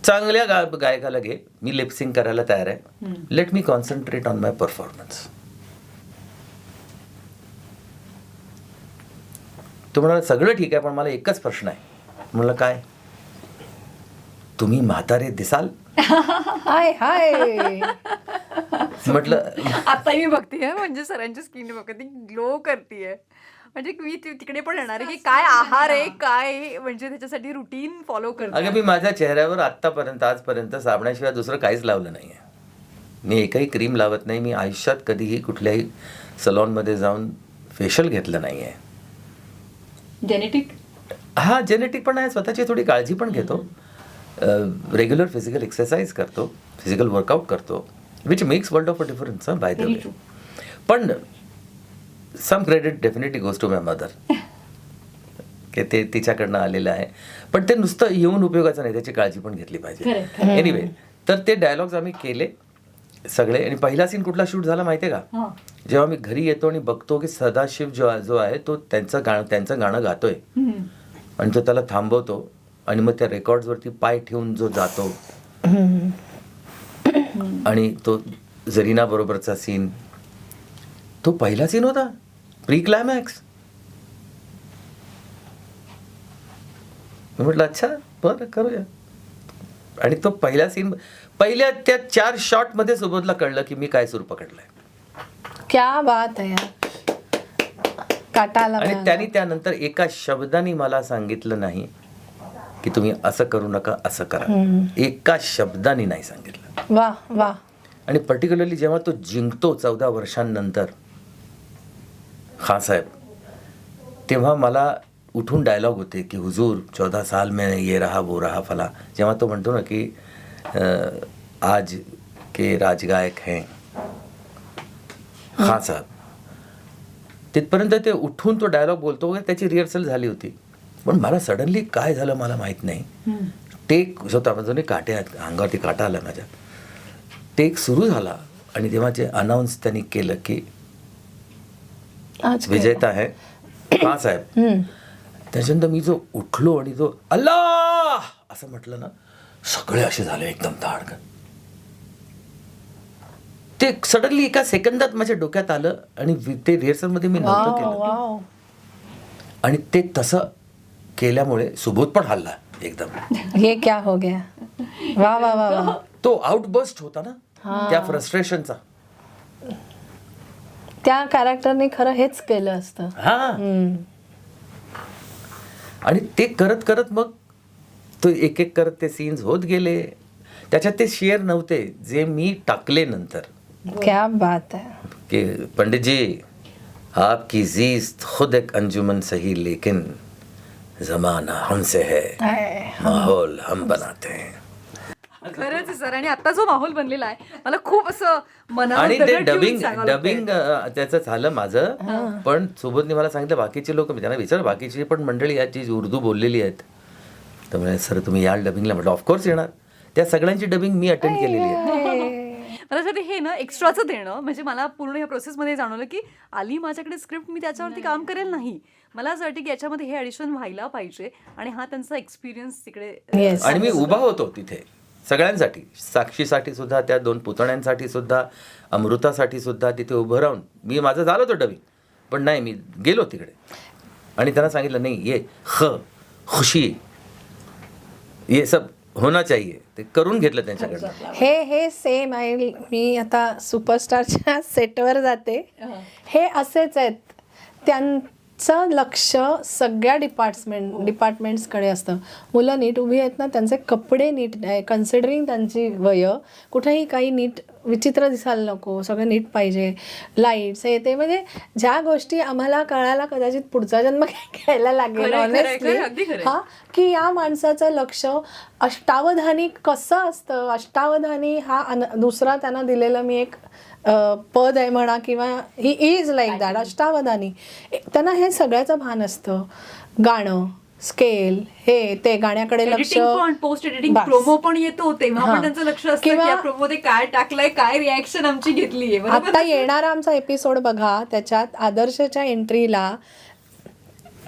चांगल्या गायकाला घे, मी लिपसिंग करायला तयार आहे, let me concentrate on my performance. तो म्हणाला सगळं ठीक आहे पण मला एकच प्रश्न आहे. म्हणलं काय? तुम्ही म्हातारे दिसाल. हाय हाय. म्हटलं आता मी बघतीये म्हणजे सरांची स्किन बघते ग्लो करतीये. म्हणजे मी तिकडे पण येणार आहे की काय आहार आहे काय, म्हणजे त्याच्यासाठी रुटीन फॉलो करते. अगं मी माझ्या चेहऱ्यावर आजपर्यंत साबणाशिवाय दुसरं काहीच लावलं नाही आहे. मी एकही क्रीम लावत नाही. मी आयुष्यात कधीही कुठल्याही सलॉनमध्ये जाऊन फेशियल घेतलं नाही आहे. जेनेटिक? हा जेनेटिक पण आहे, स्वतःची थोडी काळजी पण घेतो, रेग्युलर फिजिकल एक्सरसाइज करतो, फिजिकल वर्कआउट करतो, which makes world of a difference by the way. पण some credit definitely goes to my mother की ते तिच्याकडनं आलेलं आहे. पण ते नुसतं येऊन उपयोगाचं नाही, त्याची काळजी पण घेतली पाहिजे. एनिवे, तर ते डायलॉग्स आम्ही केले सगळे. आणि पहिला सीन कुठला शूट झाला माहिती आहे का? जेव्हा मी घरी येतो आणि बघतो की सदाशिव जो आहे तो त्यांचं गाणं गातोय आणि तो त्याला थांबवतो आणि मग त्या रेकॉर्ड्सवरती पाय ठेवून जो जातो आणि तो जरीना बरोबरचा सीन, तो पहिला सीन होता, प्री क्लायमॅक्स. म्हटलं अच्छा बरं करूया. आणि तो पहिला सीन, पहिल्या त्या 4 शॉट मध्ये सुबोधला कळलं की मी काय सूर पकडलाय. क्या बात आहे यार. काटाला. आणि त्यांनी त्यानंतर एका शब्दाने मला सांगितलं नाही की तुम्ही असं करू नका, असं करा. एका शब्दाने नाही सांगितलं. वा वा. आणि पर्टिक्युलरली जेव्हा तो जिंकतो 14 वर्षांनंतर खान साहेब, तेव्हा मला उठून डायलॉग होते की हुजूर 14 साल में ये रहा वो रहा फला. जेव्हा तो म्हणतो ना की आज के राजगायक हैं खान साहेब, तिथपर्यंत ते उठून तो डायलॉग बोलतो वगैरे, त्याची रिहर्सल झाली होती. पण मला सडनली काय झालं मला माहीत नाही, टेक स्वतः म्हणजे काटे अंगावरती काटा आला माझ्या. टेक सुरू झाला आणि तेव्हा जे अनाऊन्स त्यांनी केलं की विजेता आहे खान साहेब, त्याच्यानंतर मी जो उठलो आणि जो अल्लाह असं म्हटलं ना, सगळे असे झाले एकदम धाडकन. ते सडनली एका सेकंदात माझ्या डोक्यात आलं आणि ते रिहर्सलमध्ये मी नव्हतं केलं. आणि ते तसं केल्यामुळे सुबोध पण हल्ला एकदम. हे क्या हो गया. वा वा वा वा. तो आउटबर्स्ट होता ना त्या फ्रस्ट्रेशनचा. त्या कॅरेक्टरने खरं हेच केलं असतं. हा. आणि ते करत करत मग तो एक एक करत ते सीन्स होत गेले. त्याच्यात ते शेअर नव्हते जे मी टाकले नंतर. क्या बात है. कि पंडित जी आपकी जीस्त खुद एक अंजुमन सही, लेकिन जमाना हमसे है, माहौल हम बनाते हैं. खरंच सर. आणि आता जो माहोल बनलेला आहे मला खूप असं मनावर आणि ते दगड ठेवून डबिंग सांगावं डबिंग त्याचं झालं माझं. पण सुबोधने मला सांगितलं बाकीचे लोक, मी त्यांना विचार बाकीची पण मंडळी आहेत जी उर्दू बोललेली आहेत, तर म्हणजे सर तुम्ही याल डबिंगला. म्हटलं ऑफकोर्स येणार. त्या सगळ्यांची डबिंग मी अटेंड केलेली आहे. मला असं हे ना एक्स्ट्राचं देणं, म्हणजे मला पूर्ण या प्रोसेसमध्ये जाणवलं की आली माझ्याकडे स्क्रिप्ट, मी त्याच्यावरती काम करेल नाही. मला असं वाटतं की याच्यामध्ये हे ॲडिशन व्हायला पाहिजे आणि हा त्यांचा एक्सपिरियन्स तिकडे. Yes. आणि मी उभा होतो तिथे सगळ्यांसाठी, साक्षीसाठी सुद्धा, त्या 2 पुतण्यांसाठी सुद्धा, अमृतासाठी सुद्धा तिथे उभं राहून मी माझं झालं होतं डबिंग. पण नाही, मी गेलो तिकडे आणि त्यांना सांगितलं नाही ये खुशी ये सब होना चाहिए, ते करून घेतलं त्यांच्याकडनं. हे सेम आहे. मी आता सुपरस्टारच्या सेटवर जाते, हे असेच आहेत. चं लक्ष सगळ्या डिपार्टमेंट्सकडे असतं. मुलं नीट उभी आहेत ना, त्यांचे कपडे नीट आहे, कन्सिडरिंग त्यांची वय, कुठेही काही नीट विचित्र दिसायला नको, सगळं नीट पाहिजे, लाईट्स हे ते, म्हणजे ज्या गोष्टी आम्हाला कळायला कदाचित पुढचा जन्म घ्यायला लागेल खरंय, ऑनेस्टली. अगदी खरंय. हा, की या माणसाचं लक्ष अष्टावधानी कसं असतं. अष्टावधानी हा दुसरा त्यांना दिलेलं मी एक पद आहे म्हणा, किंवा ही इज लाईक दॅट, अष्टावधानी. त्यांना हे सगळ्याचं भान असतं. गाणं, स्केल, हे ते, गाण्याकडे लक्ष, पण पोस्ट एडिटिंग बस. प्रोमो पण येतो तेव्हा हां. पण त्यांचं लक्ष असतं किंवा- की या प्रोमो मध्ये काय टाकलंय, काय रिॲक्शन आमची घेतलीये. बरोबर आता ना? येणारा आमचा एपिसोड बघा, त्याच्यात आदर्शच्या एंट्रीला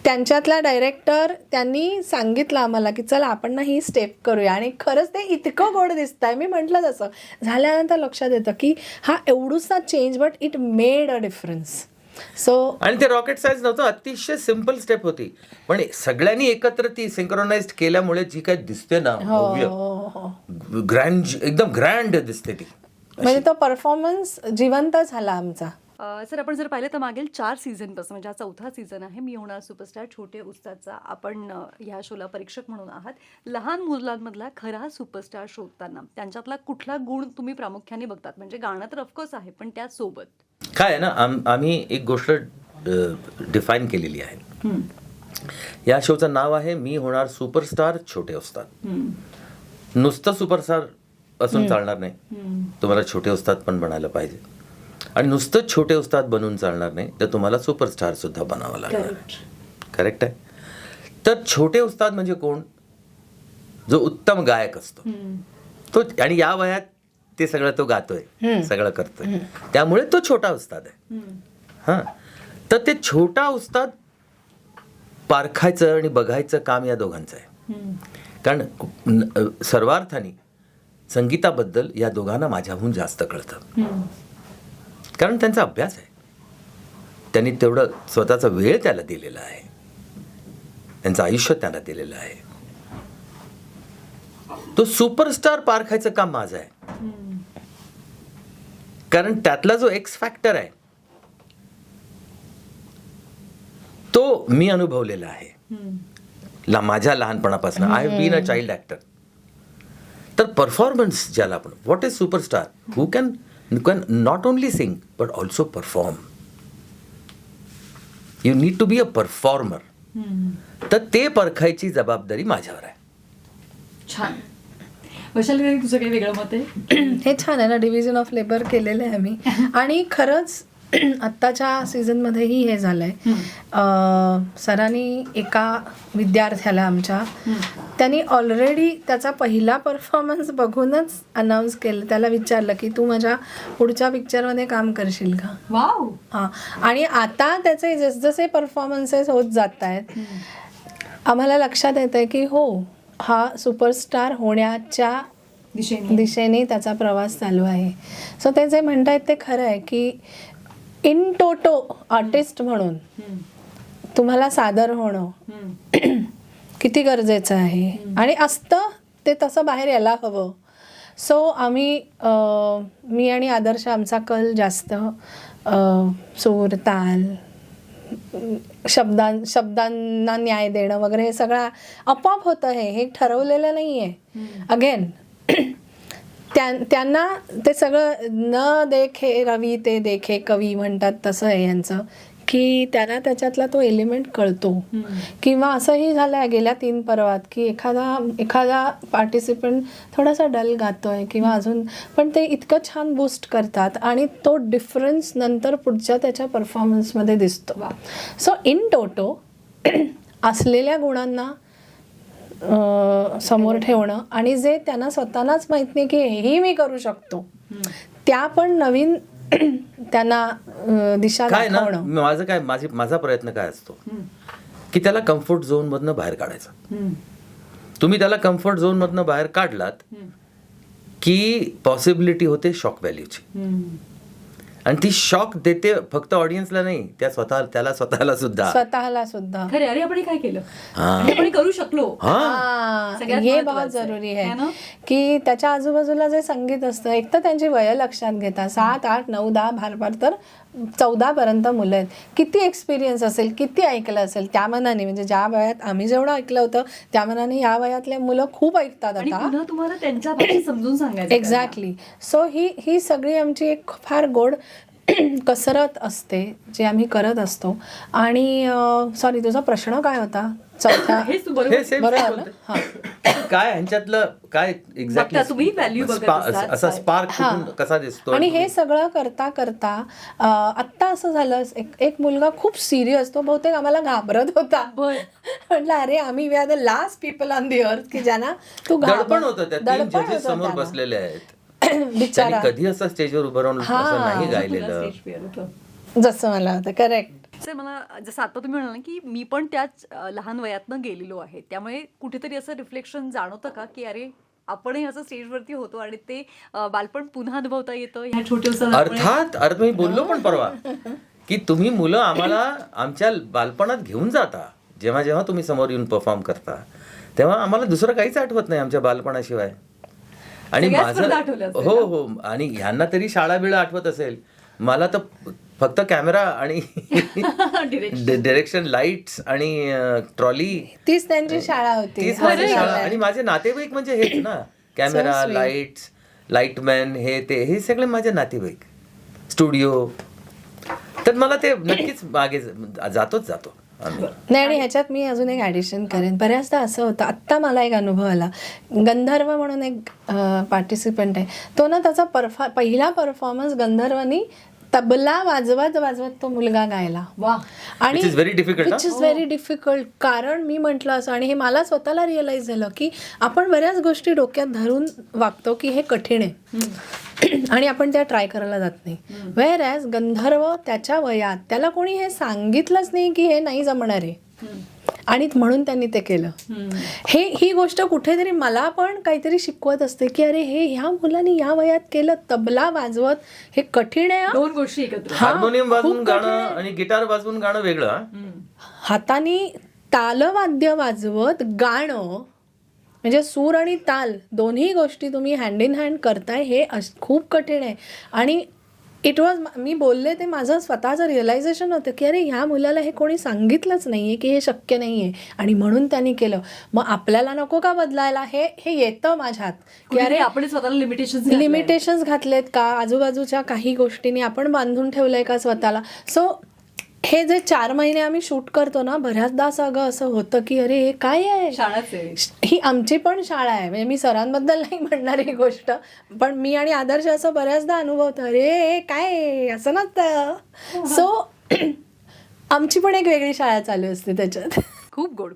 त्यांच्यातला डायरेक्टर त्यांनी सांगितलं आम्हाला की चला आपण ना ही स्टेप करूया, आणि खरंच ते इतकं गोड दिसतंय. मी म्हटलं तसं झाल्यानंतर लक्षात येतं की हा एवढूसा change, but it made a difference. So आणि ते रॉकेट सायन्स नव्हतं, अतिशय सिम्पल स्टेप होती, पण सगळ्यांनी एकत्र ती सिंक्रोनाइज केल्यामुळे जी काही दिसते ना, ग्रँड, एकदम ग्रँड दिसते ती. म्हणजे तो परफॉर्मन्स जिवंत झाला आमचा. सर, आपण जर पाहिलं तर मागील 4 सीझनपासून, म्हणजे हा 4था सीझन आहे मी होणार सुपरस्टार छोटे उस्तादचा, आपण ह्या शोला परीक्षक म्हणून आहात. लहान मुलांमधला खरा सुपरस्टार शोधताना त्यांच्यातला कुठला गुण तुम्ही प्रामुख्याने बघतात? म्हणजे गाणं तर ऑफकोर्स आहे, पण त्यासोबत काय आहे ना, आम्ही एक गोष्ट डिफाईन केलेली आहे. या शोचं नाव आहे मी होणार सुपरस्टार छोटे उस्ताद. नुसतं सुपरस्टार असून चालणार नाही, तुम्हाला छोटे उस्ताद पण बनायला पाहिजे, आणि नुसतं छोटे उस्ताद बनून चालणार नाही, तर तुम्हाला सुपरस्टार सुद्धा बनावं लागणार. करेक्ट आहे. तर छोटे उस्ताद म्हणजे कोण? जो उत्तम गायक असतो तो, आणि या वयात ते सगळं तो गातोय, सगळं करतोय, त्यामुळे तो छोटा उस्ताद आहे. हां, तर ते छोटा उस्ताद पारखायचं आणि बघायचं काम या दोघांचं आहे. कारण सर्वार्थाने संगीताबद्दल या दोघांना माझ्याहून जास्त कळतं, कारण त्यांचा अभ्यास आहे. त्यांनी तेवढं स्वतःचा वेळ त्याला दिलेला आहे, त्यांचं आयुष्य त्याला दिलेलं आहे. तो सुपरस्टार पारखायचं काम माझं आहे, कारण त्यातला जो एक्स फॅक्टर आहे तो मी अनुभवलेला आहे माझ्या लहानपणापासून. I have been a child actor. तर परफॉर्मन्स ज्याला आपण, what is superstar? Who can not only sing but also perform. You need to be a performer. तर ते परखायची जबाबदारी माझ्यावर आहे. छान. वैशाली, तुझं काही वेगळं मत आहे? हे छान आहे ना, डिव्हिजन ऑफ लेबर केलेलं आहे आम्ही. आणि खरंच आत्ताच्या सीझनमध्येही हे झालंय. सरांनी एका विद्यार्थ्याला आमच्या, त्यांनी ऑलरेडी त्याचा पहिला परफॉर्मन्स बघूनच अनाऊन्स केलं, त्याला विचारलं की तू माझ्या पुढच्या पिक्चरमध्ये काम करशील का? वाव. हां. आणि आता त्याचे जसजसे परफॉर्मन्सेस होत जात आहेत, आम्हाला लक्षात येतं आहे की हो, हा सुपरस्टार होण्याच्या दिशेने त्याचा प्रवास चालू आहे. सो ते जे म्हणतायत ते खरं आहे की इन टोटो आर्टिस्ट म्हणून तुम्हाला सादर होणं किती गरजेचं आहे, आणि असतं ते तसं बाहेर यायला हवं. सो आम्ही, मी आणि आदर्श, आमचा कल जास्त सूर, ताल, शब्दांना न्याय देणं वगैरे हे सगळं आपोआप होतं. हे ठरवलेलं नाही आहे. अगेन त्यांना ते सगळं न देखे रवी ते देखे कवी म्हणतात तसं आहे यांचं, की त्यांना त्याच्यातला तो एलिमेंट कळतो. किंवा असंही झालं आहे गेल्या 3 पर्वात की एखादा पार्टिसिपंट थोडासा डल गातोय किंवा अजून, पण ते इतकं छान बूस्ट करतात आणि तो डिफरन्स नंतर पुढच्या त्याच्या परफॉर्मन्समध्ये दिसतो. सो इन टोटो असलेल्या गुणांना समोर ठेवणं, आणि जे त्यांना स्वतःलाच माहित नाही की हेही मी करू शकतो, त्या पण नवीन त्यांना दिशा काय ना, दाखवणं. माझा प्रयत्न काय असतो की त्याला कम्फर्ट झोन मधनं बाहेर काढायचं. तुम्ही त्याला कम्फर्ट झोन मधनं बाहेर काढलात की पॉसिबिलिटी होते शॉक व्हॅल्यूची, आणि ती शॉक देते फक्त ऑडियन्सला नाही, त्याला स्वतःला सुद्धा. खरे, अरे आपण काय केलं, आपण करू शकलो. सगळ्यात हे महत्त्वाचं बहुत आहे. जरुरी है ना? आहे की त्याच्या आजूबाजूला जे संगीत असतं, एक तर त्यांची वय लक्षात घेता 7, 8, 9, 10 भार तर 14 मुलं आहेत. किती एक्सपिरियन्स असेल, किती ऐकलं असेल त्या मनाने, म्हणजे ज्या वयात आम्ही जेवढं ऐकलं होतं त्या मनाने या वयातले मुलं खूप ऐकतात आणि आता. पुन्हा तुम्हाला त्यांच्या भाषेत समजून सांगायचं. एक्झॅक्टली. सो ही सगळी आमची एक फार गोड कसरत असते जे आम्ही करत असतो. आणि सॉरी, तुझा प्रश्न काय होता? चौथ्या हेच तू बरोबर हे सेम बरोबर ना? हां. काय ह्यांच्यातलं काय बघता तुम्ही value बघत असतात. असा स्पार्क कसा दिसतो? आणि हे सगळं करता करता आत्ता असं झालं, एक मुलगा खूप सिरियस, तो बहुतेक आम्हाला घाबरत होता. बर. म्हटलं अरे आम्ही we are the last people on the earth की ज्यांना तू दडपण होतं त्या 3 दडपण जजेस होतं समोर त्याला. बसलेले आहेत. बिचारा त्यांनी कधी असं स्टेजवर उभं राहून असं नाही गायलेलं. जसं मला होतं. करेक्ट. सर, मला जसं आता तुम्ही म्हणाला की मी पण त्याच लहान वयातनं गेलेलो आहे, त्यामुळे कुठेतरी असं रिफ्लेक्शन जाणवतं का की अरे आपणही असं स्टेजवरती होतो आणि ते बालपण पुन्हा अनुभवता येतं ह्या छोट्या अर्थात मी बोललो पण परवा की तुम्ही मुलं आम्हाला आमच्या बालपणात घेऊन जाता. जेव्हा जेव्हा तुम्ही समोर येऊन परफॉर्म करता तेव्हा आम्हाला दुसरं काहीच आठवत नाही आमच्या बालपणाशिवाय. आणि सगळ्याच स्पर्धा माझं आठवल्या असतील हो, आणि ह्यांना तरी शाळा बिळा आठवत असेल. मला तर फक्त कॅमेरा आणि डिरेक्शन, लाईट्स आणि ट्रॉली, तीच त्यांची शाळा होती. तीच माझी शाळा. आणि माझे नातेवाईक म्हणजे हेच ना, कॅमेरा, लाईट्स, लाईटमॅन, हे सगळे माझे नातेवाईक, स्टुडिओ. तर मला ते नक्कीच मागे जातो आम्ही. नाही, आणि ह्याच्यात मी अजून एक ॲडिशन करेन. बऱ्याचदा असं होतं, आत्ता मला एक अनुभव आला. गंधर्व म्हणून एक पार्टिसिपंट आहे, तो ना त्याचा पहिला परफॉर्मन्स गंधर्वनी तबला वाजवत तो मुलगा गायला. वा. आणि Which is very difficult, which is very difficult. कारण मी म्हटलं असं, आणि हे मला स्वतःला रिअलाईज झालं की आपण बऱ्याच गोष्टी डोक्यात धरून वागतो की हे कठीण आहे आणि आपण त्या ट्राय करायला जात नाही. व्हेअर ॲज गंधर्व त्याच्या वयात त्याला कोणी हे सांगितलंच नाही की हे नाही जमणार आहे, आणि म्हणून त्यांनी ते केलं. ही गोष्ट कुठेतरी मला पण काहीतरी शिकवत असते की अरे हे ह्या मुलांनी या वयात केलं, तबला वाजवत, हे कठीण आहे. 2 गोष्टी एकत्र. हार्मोनियम वाजवून गाणं आणि गिटार वाजवून गाणं वेगळं. हाताने तालवाद्य वाजवत गाणं, म्हणजे सूर आणि ताल दोन्ही गोष्टी तुम्ही हँड इन हँड करताय, हे खूप कठीण आहे. आणि इट वॉज, मी बोलले ते माझं स्वतःचं रिअलायझेशन होतं की अरे ह्या मुलाला हे कोणी सांगितलंच नाही आहे की हे शक्य नाही आहे, आणि म्हणून त्यांनी केलं. मग आपल्याला नको का बदलायला? हे येतं माझ्यात की अरे आपण स्वतःला लिमिटेशन्स घातलेत का, आजूबाजूच्या काही गोष्टींनी आपण बांधून ठेवलंय का स्वतःला. सो हे जे 4 महिने आम्ही शूट करतो ना, बऱ्याचदा असं होतं की अरे हे काय आहे, शाळाच आहे ही आमची पण शाळा आहे. म्हणजे मी सरांबद्दल नाही म्हणणार ही गोष्ट, पण मी आणि आदर्श असं बऱ्याचदा अनुभवतो, अरे हे काय असं नसतं. सो आमची पण एक वेगळी शाळा चालू असते त्याच्यात. खूप गोड.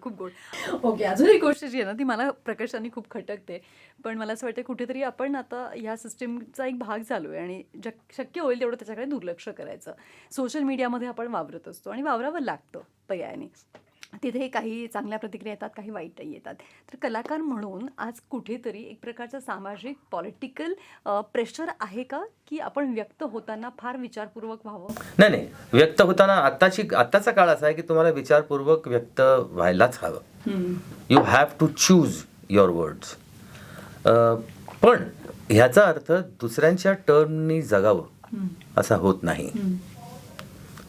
ओके, अजून एक गोष्ट जी आहे ना, ती मला प्रकर्षाने खूप खटकते, पण मला असं वाटतं कुठेतरी आपण आता ह्या सिस्टीमचा एक भाग झालो आहे आणि शक्य होईल तेवढं त्याच्याकडे दुर्लक्ष करायचं. सोशल मीडियामध्ये आपण वावरत असतो आणि वावरावं लागतं पर्यायाने. तिथे काही चांगल्या प्रतिक्रिया येतात, काही वाईटही येतात. तर कलाकार म्हणून आज कुठेतरी एक प्रकारचं सामाजिक पॉलिटिकल प्रेशर आहे का, की आपण व्यक्त होताना फार विचारपूर्वक व्हावं? नाही, व्यक्त होताना आत्ताचा काळ असा आहे की तुम्हाला विचारपूर्वक व्यक्त व्हायलाच हवं. You have to choose your words. पण ह्याचा अर्थ दुसऱ्यांच्या टर्मनी जगावं असा होत नाही.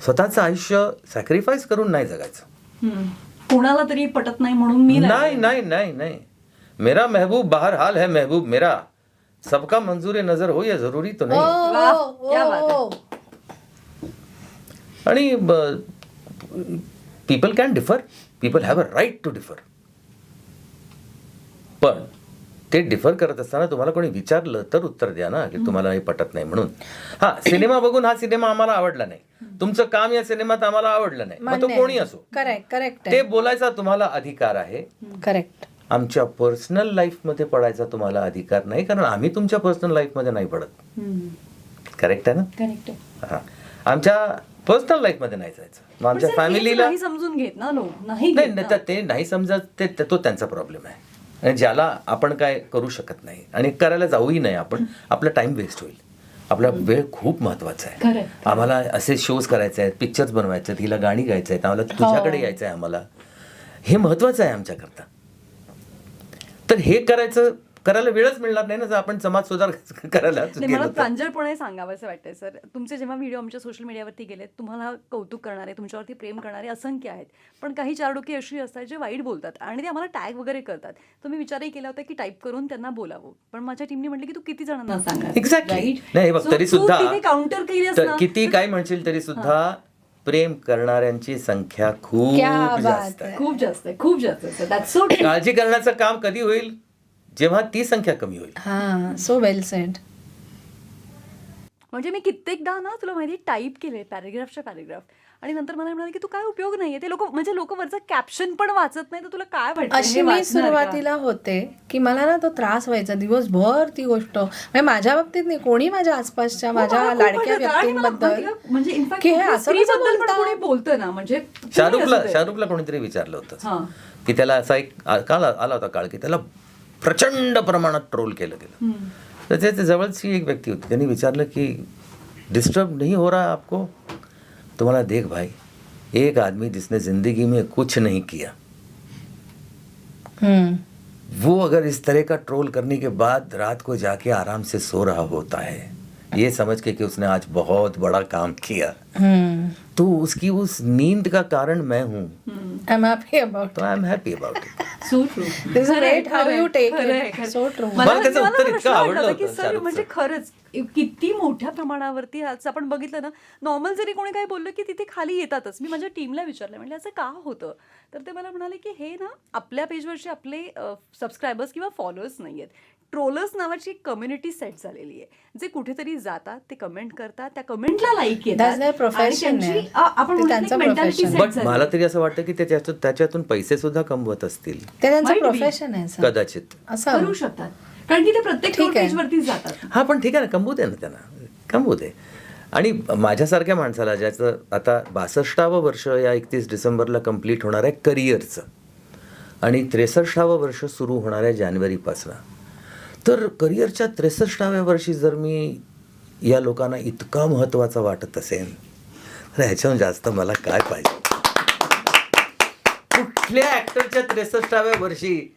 स्वतःचं आयुष्य सॅक्रिफाईस करून नाही जगायचं. कोणाला तरी पटत नाही म्हणून मी नहीं. मेरा महबूब बहरहाल है महबूब मेरा, सबका मंजूर नजर हो या जरूरी तो नहीं. आणि people can differ, people have a right to differ. पण ते डिफर करत असताना तुम्हाला कोणी विचारलं तर उत्तर द्या ना की तुम्हाला हे पटत नाही म्हणून. हा सिनेमा बघून हा सिनेमा आम्हाला आवडला नाही, तुमचं काम या सिनेमात आम्हाला आवडलं नाही, मग तो कोणी असो, करेक्ट ते बोलायचा तुम्हाला अधिकार आहे. करेक्ट. आमच्या पर्सनल लाईफमध्ये पडायचा तुम्हाला अधिकार नाही, कारण आम्ही तुमच्या पर्सनल लाईफमध्ये नाही पडत. करेक्ट आहे ना? करेक्ट आहे. हा, आमच्या पर्सनल लाईफमध्ये नाही जायचं. मग आमच्या फॅमिलीला समजून घेत ना लोक, नाही ते नाही समजत, तो त्यांचा प्रॉब्लेम आहे. आणि ज्याला आपण काय करू शकत नाही आणि करायला जाऊही नाही आपण, आपला टाइम वेस्ट होईल. आपला वेळ खूप महत्वाचा आहे. आम्हाला असे शोज करायचे आहेत, पिक्चर्स बनवायचे आहेत, हिला गाणी गायचं आहेत, आम्हाला तुझ्याकडे यायचं आहे, आम्हाला हे महत्वाचं आहे आमच्याकरता. तर हे करायचं करायला वेळच मिळणार नाही ना जर आपण समाज सुधार करायला नाही, गेलो मला तर. प्रांजळपणे सांगावं असं वाटतंय सर. तुमचे जेव्हा व्हिडिओ आमच्या सोशल मीडियावरती गेलेत, तुम्हाला कौतुक करणारे, तुमच्यावरती प्रेम करणारे असंख्य आहेत. पण काही चारडोकी अशी असतात जे वाईट बोलतात आणि ते आम्हाला टॅग वगैरे करतात. तुम्ही विचारही केला होता की टाईप करून त्यांना बोलावं, पण माझ्या टीमने म्हटलं की तू किती जणांना सांगा. एक्झॅक्टली. नाही बघ तरी सुद्धा काउंटर केली तर किती काय म्हणशील तरी सुद्धा प्रेम करणाऱ्यांची संख्या खूप क्या जास्त बात आहे. खूप जास्त आहे, खूप जास्त आहे. That's so true. काळजी करण्याचं काम कधी होईल जेव्हा ती संख्या कमी होईल. हा, सो वेल सेड. म्हणजे मी कित्येकदा ना तुला माहिती टाईप केले पॅरेग्राफच्या पॅरेग्राफ आणि नंतर मला म्हणाले की तू काय उपयोग नाहीये. ते लोक वरचं कॅप्शन पण वाचत नाही, तर तुला काय वाटतं अशी मी सुरुवातीला होते की मला ना तो त्रास व्हायचा दिवसभर ती गोष्ट. म्हणजे माझ्या बाबतीत नाही, कोणी माझ्या आसपासच्या माझ्या लाडक्या व्यक्तींबद्दल म्हणजे की हे असं कसं बोलता? बोलतं ना. म्हणजे शाहरुखला कोणीतरी विचारलं होतं की त्याला असा एक काळ आला होता काळ की त्याला प्रचंड प्रमाणात ट्रोल केलं गेलं. तर ते जवळची एक व्यक्ती होती, त्यांनी विचारलं की डिस्टर्ब नहीं हो रहा है आपको? तो बोला देख भाई, एक आदमी जिसने जिंदगी में कुछ नहीं किया वो अगर इस तरह का ट्रोल करने के बाद रात को जाके आराम से सो रहा होता है ये समझ के कि उसने आज बहुत बड़ा काम किया, तो उसकी उस नींद का कारण मैं हूँ. I am happy about. तो I am happy about it. So true. This is great how you take it. So true. मला त्याचं उत्तर इतकं आवडलं होतं की सर शाहरुखचं. म्हणजे खरंच किती मोठ्या प्रमाणावरती आज आपण बघितलं ना, नॉर्मल जरी कोणी काही बोललं की तिथे खाली येतातच. मी माझ्या टीमला विचारलं, म्हणजे असं का होतं, तर ते मला म्हणाले की हे ना आपल्या पेजवरचे आपले सबस्क्रायबर्स किंवा फॉलोअर्स नाही आहेत, ट्रोलर्स नावाची एक कम्युनिटी सेट झालेली आहे, जे कुठेतरी जातात, ते कमेंट करतात, त्या कमेंटला लाईक That's their profession आहे. ते त्यांचं profession. बट मला तरी असं वाटतं की त्याच्यातून पैसे सुद्धा कमवत असतील ते त्यांचं Might be. प्रोफेशन आहे सर. कदाचित. असं करू शकतात, कारण की ते प्रत्येक ठीक आहे. पेजवरती जातात. हा पण ठीक आहे ना, कमवू दे ना त्यांना, कमवू दे. आणि माझ्यासारख्या माणसाला ज्याचं आता 62वं वर्ष या 31 डिसेंबरला कंप्लीट होणार आहे करिअरचं आणि 63वं वर्ष सुरू होणार आहे जानेवारीपासून, तर करिअरच्या 63व्या वर्षी जर मी या लोकांना इतका महत्त्वाचा वाटत असेल तर ह्याच्याहून जास्त मला काय पाहिजे. कुठल्या ॲक्टरच्या 63व्या वर्षी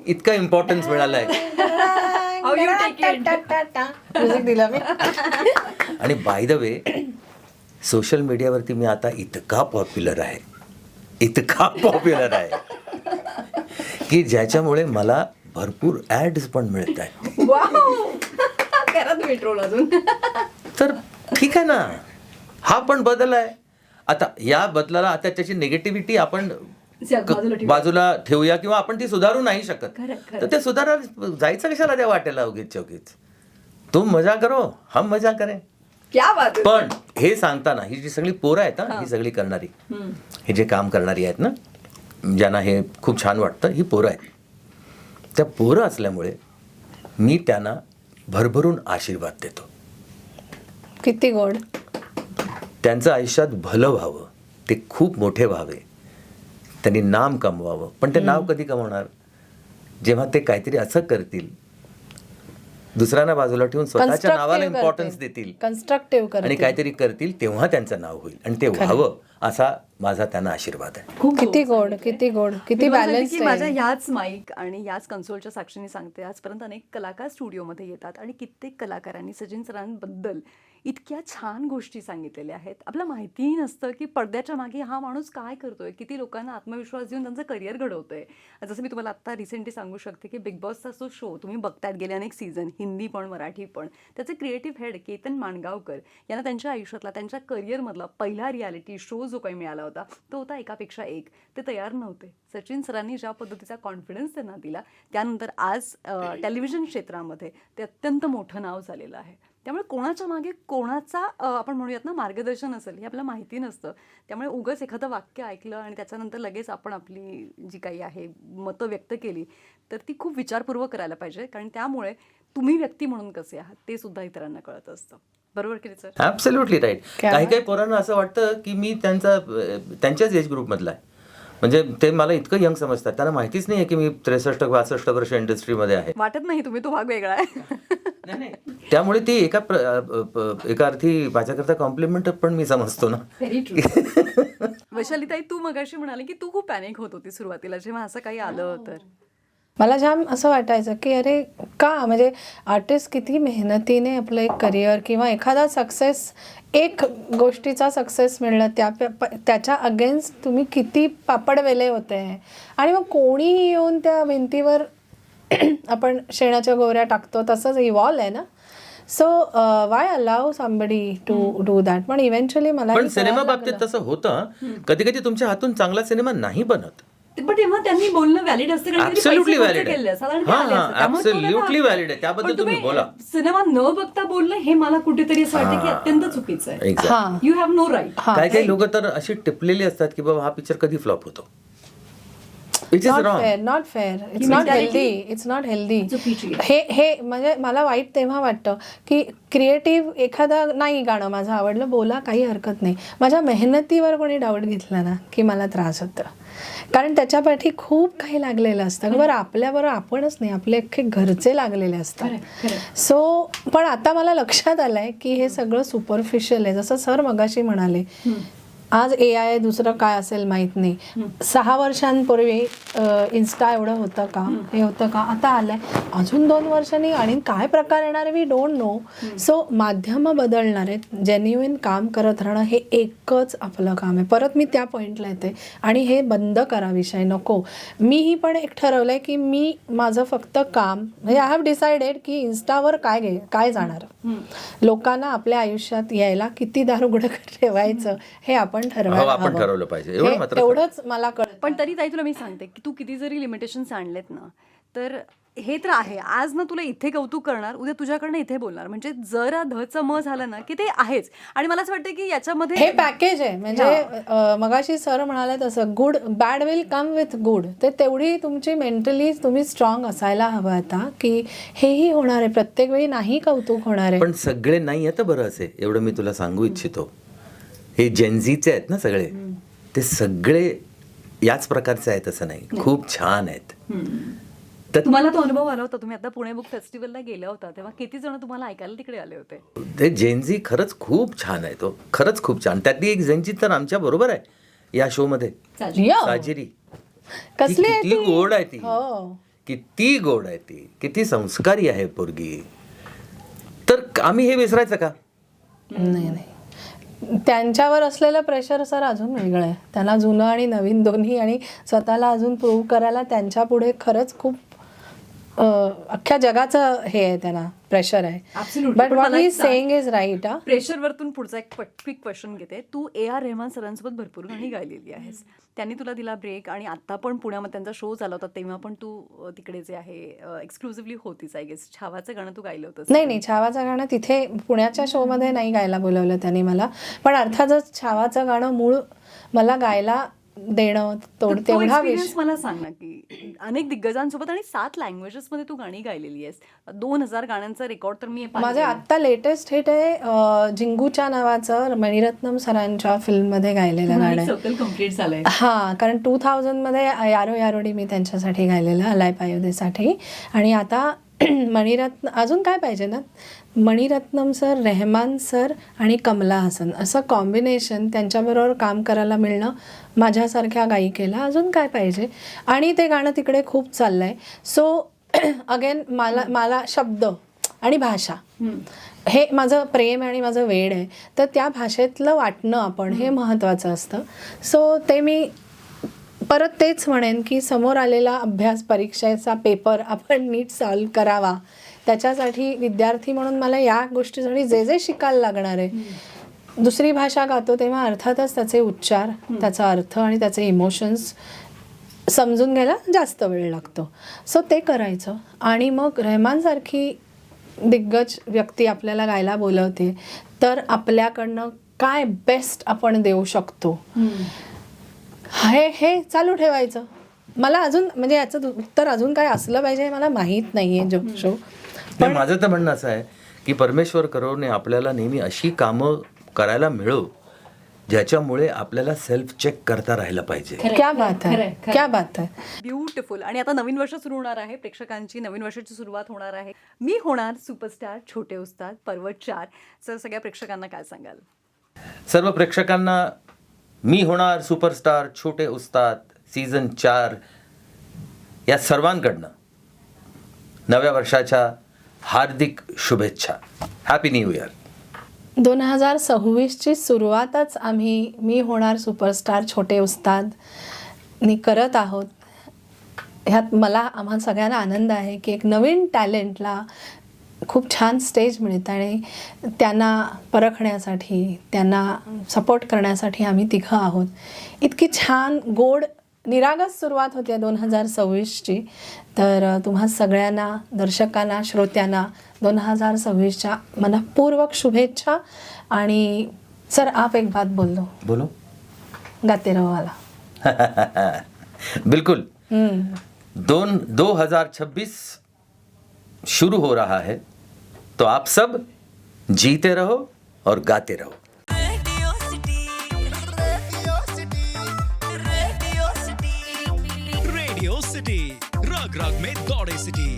इतका इम्पॉर्टन्स मिळाला आहे. म्युझिक दिलं मी. आणि बाय द वे सोशल मीडियावरती मी आता इतका पॉप्युलर आहे की ज्याच्यामुळे मला भरपूर ॲड्स पण मिळत आहेत. करा तुम्ही ट्रोल अजून. तर ठीक आहे ना, हा पण बदल आहे. आता या बदलाला आता त्याची निगेटिव्हिटी आपण बाजूला ठेवूया किंवा आपण ती सुधारू नाही शकत. तर ते सुधारायला जायचं कशाला त्या वाटेला उगीच चौकीच. तुम मजा करो हम मजा करें. क्या बात आहे. पण हे सांगताना ही जी सगळी पोरं आहेत ना, ही सगळी करणारी, हे जे काम करणारी आहेत ना, ज्यांना हे खूप छान वाटतं, ही पोरं आहेत. त्या पोरं असल्यामुळे मी त्यांना भरभरून आशीर्वाद देतो. किती गोड. त्यांचं आयुष्यात भलं व्हावं, ते खूप मोठे व्हावे, त्यांनी नाम कमवावं. पण ते नाव कधी कमवणार, जेव्हा ते काहीतरी असं करतील, दुसऱ्यांना बाजूला ठेवून स्वतःच्या नावाला इम्पॉर्टन्स देतील, कन्स्ट्रक्टिव्ह आणि काहीतरी करतील, तेव्हा त्यांचं नाव होईल आणि ते व्हावं असा माझा त्यांना आशीर्वाद आहे. किती गोड, किती गोड, किती बॅलन्स. माझ्या ह्याच माईक आणि याच कन्सोलच्या साक्षीने सांगते, आजपर्यंत अनेक कलाकार स्टुडिओमध्ये येतात आणि कित्येक कलाकारांनी सचिन सरांबद्दल इतक्या छान गोष्टी सांगितलेल्या आहेत. आपल्याला माहितीही नसतं की पडद्याच्या मागे हा माणूस काय करतोय, किती लोकांना आत्मविश्वास देऊन त्यांचं करिअर घडवतोय. जसं मी तुम्हाला आत्ता रिसेंटली सांगू शकते की बिग बॉसचा जो शो तुम्ही बघतायत गेले अनेक सीझन, हिंदी पण मराठी पण, त्याचे क्रिएटिव्ह हेड केतन माणगावकर यांना त्यांच्या आयुष्यातला, त्यांच्या करिअरमधला पहिला रियालिटी शो जो काही मिळाला होता तो होता एकापेक्षा एक. ते तयार नव्हते. सचिन सरांनी ज्या पद्धतीचा कॉन्फिडन्स त्यांना दिला, त्यानंतर आज टेलिव्हिजन क्षेत्रामध्ये ते अत्यंत मोठं नाव झालेलं आहे. त्यामुळे कोणाच्या मागे कोणाचा आपण म्हणूयात ना मार्गदर्शन असेल हे आपल्याला माहिती नसतं. त्यामुळे उगाच एखादं वाक्य ऐकलं आणि त्याच्यानंतर लगेच आपण आपली जी काही आहे मतं व्यक्त केली तर ती खूप विचारपूर्वक करायला पाहिजे, कारण त्यामुळे तुम्ही व्यक्ती म्हणून कसे आहात ते सुद्धा इतरांना कळत असतं. बरोबर की सर? Absolutely right. काही पोरांना असं वाटतं की मी त्यांच्याच एज ग्रुपमधला आहे, म्हणजे ते मला इतकं यंग समजतात, त्यांना माहितीच नाही आहे की मी 63-62 वर्ष इंडस्ट्रीमध्ये आहे. वाटत नाही तुम्ही तो भाग वेगळा आहे. त्यामुळे ती एका अर्थी माझ्याकरता कॉम्प्लिमेंट पण मी समजतो ना. Very true. वैशालीताई, तू मगाशी म्हणाली की तू खूप पॅनिक होत होती सुरुवातीला जेव्हा असं काही आलं तर. मला जाम असं वाटायचं की अरे का, म्हणजे आर्टिस्ट किती मेहनतीने आपलं एक करिअर किंवा एखादा सक्सेस, एक गोष्टीचा सक्सेस मिळणं, त्याच्या अगेन्स्ट तुम्ही किती पापड वेले होते, आणि मग कोणीही येऊन त्या भिंतीवर आपण शेणाच्या गोवऱ्या टाकतो तसंच इव्हॉल्व आहे ना. So why allow somebody to do that. पण इव्हेंच्युअली मला पण सिनेमा बाबतीत तसं होतं, कधी कधी तुमच्या हातून चांगला सिनेमा नाही बनत. पण तेव्हा त्यांनी बोलणं व्हॅलिड असतं कारण त्यांनी Absolutely पैसे खर्च valid आहे. केलेले असतात आणि ते हां, आले हां, असतात. त्यामुळे तो absolutely त्यांना- valid आहे. त्याबद्दल पण तुम्ही बोला. सिनेमा न बघता बोलणं हे मला कुठेतरी असं वाटतं की अत्यंत चुकीचं आहे. Exactly. हां. You have no right. काही काही लोक तर अशी टिपलेली असतात की बाबा हा पिक्चर कधी फ्लॉप होतो. It is not wrong. Fair, not fair, it's he not mentality healthy, it's not healthy. चुकीची आहे. हे म्हणजे मला वाईट तेव्हा वाटतं की क्रिएटिव्ह एखादा नाही गाणं माझं आवडलं, बोला, काही हरकत नाही. माझ्या मेहनतीवर कोणी डाऊट घेतला ना की मला त्रास होतो, कारण त्याच्यापाठी खूप काही लागलेलं असतं. बरं, आपल्याबरोबर आपणच नाही, आपले अख्खे घरचे लागलेले असतात. खरंय, खरंय. सो पण आता मला लक्षात आलंय की हे सगळं सुपरफिशियल आहे. जसं सर मगाशी म्हणाले, आज AI दुसरं काय असेल माहीत नाही. 6 वर्षांपूर्वी इन्स्टा एवढं होतं का, हे होतं का, आता आलंय. अजून 2 वर्षांनी आणि काय प्रकार येणार वी डोंट नो. सो माध्यमं बदलणार आहेत, जेन्युइन काम करत राहणं हे एकच आपलं काम आहे. परत मी त्या पॉईंटला येते आणि हे बंद करा विषय, नको. मीही पण एक ठरवलंय की मी माझं फक्त काम, म्हणजे आय हॅव डिसाइडेड की इन्स्टावर काय जाणार, लोकांना आपल्या आयुष्यात यायला किती दार उघडं ठेवायचं हे आपण हो, ठरवायला आपण हवं. ठरवलं पाहिजे. एवढं हे- मात्र खरं. एवढंच मला कळतं. पण तरी ताई तुला मी सांगते की तू किती जरी लिमिटेशन्स आणलेत ना, तर हे तर आहे. आज ना तुला इथे कौतुक करणार, उद्या तुझ्याकडनं इथे बोलणार. म्हणजे जरा धचं म झालं ना की ते आहेच. आणि मला असं वाटतं की याच्यामध्ये हे पॅकेज आहे. म्हणजे मगाशी सर म्हणाले तसं, good bad will come with good. ते तेवढी तुमची मेंटली तुम्ही स्ट्रॉंग असायला हवं आता की हेही होणार आहे, प्रत्येक वेळी नाही कौतुक होणार आहे. पण सगळे नाही आता बरं असे, एवढं मी तुला सांगू इच्छितो. हे जेनझीचे आहेत ना सगळे, ते सगळे याच प्रकारचे आहेत असं नाही, खूप छान आहेत. तर तुम्हाला तो अनुभव आला होता, तुम्ही आता पुणे बुक फेस्टिवलला गेला होता तेव्हा किती जण तुम्हाला ऐकायला तिकडे आले होते? ते जेनझी खरंच खूप छान आहे, तो खरंच खूप छान. त्यातली एक जेनझी तर आमच्या बरोबर आहे या शो मध्ये, या. साजिरी. कसली ती आहे किती ती? गोड आहे ती, हो. किती गोड आहे ती, किती संस्कारी आहे पोरगी. तर आम्ही हे विसरायचं का? नाही नाही, त्यांच्यावर असलेलं प्रेशर सर अजून वेगळं आहे. त्यांना जुनं आणि नवीन दोन्ही, आणि स्वतःला अजून प्रूव्ह करायला त्यांच्या पुढे खरंच खूप अख्ख्या जगाचं हे आहे, त्यांना प्रेशर आहे. Absolutely. बट पण व्हॉट मला ही एक सांग, सेइंग इज राईट. प्रेशरवरतून पुढचा एक क्विक क्वेश्चन घेते. तू A.R. रेहमान सरांसोबत भरपूर गाणी गायलेली आहेस. त्यांनी तुला दिला ब्रेक, आणि आता पण पुण्यामध्ये त्यांचा शो झाला होता तेव्हा पण तू तिकडे जे आहे एक्सक्लुझिव्हली होतीच आय गेस. छावाचं गाणं तू गायलं होतंस. नाही, छावाचं गाणं तिथे पुण्याच्या शोमध्ये नाही गायला बोलवलं त्यांनी मला. पण अर्थातच छावाचं गाणं मूळ मला गायला देणं तर तो तेवढा एक्सपिरियन्स मला सांग ना, की अनेक दिग्गजांसोबत आणि 7 लँग्वेजेस मध्ये तू गाणी गायलेली आहेस. 2000 गाण्यांचा रेकॉर्ड तर मी माझं आत्ता लेटेस्ट हिट आहे जिंगूच्या नावाचं, मणिरत्नम सरांच्या फिल्ममध्ये गायलेलं गाणं आहे. सर्कल कम्प्लीट झालंय. हां, कारण 2000 मध्ये यारो यारोडी मी त्यांच्यासाठी गायलेलं, अलाय पायोदेसाठी. आणि आता मणिरत्न, अजून काय पाहिजे ना, मणिरत्नम सर, रेहमान सर आणि कमला हसन असं कॉम्बिनेशन, त्यांच्याबरोबर काम करायला मिळणं माझ्यासारख्या गायिकेला अजून काय पाहिजे. आणि ते गाणं तिकडे खूप चाललं आहे. सो अगेन मला शब्द आणि भाषा हे माझं प्रेम आणि माझं वेड आहे. तर त्या भाषेतलं वाटणं आपण, हे महत्त्वाचं असतं. सो ते मी परत तेच म्हणेन की समोर आलेला अभ्यास, परीक्षेचा पेपर आपण नीट सॉल्व करावा. त्याच्यासाठी विद्यार्थी म्हणून मला या गोष्टीसाठी जे जे शिकायला लागणार आहे. दुसरी भाषा गातो तेव्हा अर्थातच त्याचे उच्चार, त्याचा अर्थ आणि त्याचे इमोशन्स समजून घ्यायला जास्त वेळ लागतो. सो ते करायचं. आणि मग रेहमानसारखी दिग्गज व्यक्ती आपल्याला गायला बोलवते, तर आपल्याकडनं काय बेस्ट आपण देऊ शकतो हे चालू ठेवायचं. मला अजून म्हणजे याचं उत्तर अजून काय असलं पाहिजे हे मला माहीत नाही आहे शो. पण माझं तर म्हणणं असं आहे की परमेश्वर करोने आपल्याला नेहमी अशी कामं करायला मिळो ज्याच्यामुळे आपल्याला सेल्फ चेक करता राहिलं पाहिजे. क्या बात आहे, क्या बात आहे. ब्युटिफुल. आणि आता नवीन वर्ष सुरू होणार आहे, प्रेक्षकांची नवीन वर्षाची सुरुवात होणार आहे. मी होणार सुपरस्टार, छोटे उस्ताद, पर्व 4. सर, सगळ्या प्रेक्षकांना काय सांगाल? सर्व प्रेक्षकांना मी होणार सुपरस्टार, छोटे उस्ताद सीझन 4 या सर्वांकडनं नव्या वर्षाच्या हार्दिक शुभेच्छा. Happy new year. 2026ची सुरुवातच आम्ही मी होणार सुपरस्टार छोटे उस्ताद नी करत आहोत. ह्यात आम्हा सगळ्यांना आनंद आहे की एक नवीन टॅलेंटला खूप छान स्टेज मिळतं आणि त्यांना परखण्यासाठी, त्यांना सपोर्ट करण्यासाठी आम्ही तिघं आहोत. इतकी छान गोड निरागस सुरुवात होती 2026ची. तर तुम्हा सगळ्यांना, दर्शकांना, श्रोत्यांना 2026च्या मनपूर्वक शुभेच्छा. आणि सर आप एक बात बोल दो. बोलो. गाते रहो वाला. बिल्कुल. 2026 शुरू हो रहा है, तो आप सब जीते रहो और गाते रहो. रेडियो सिटी रग रग में दौड़े सिटी.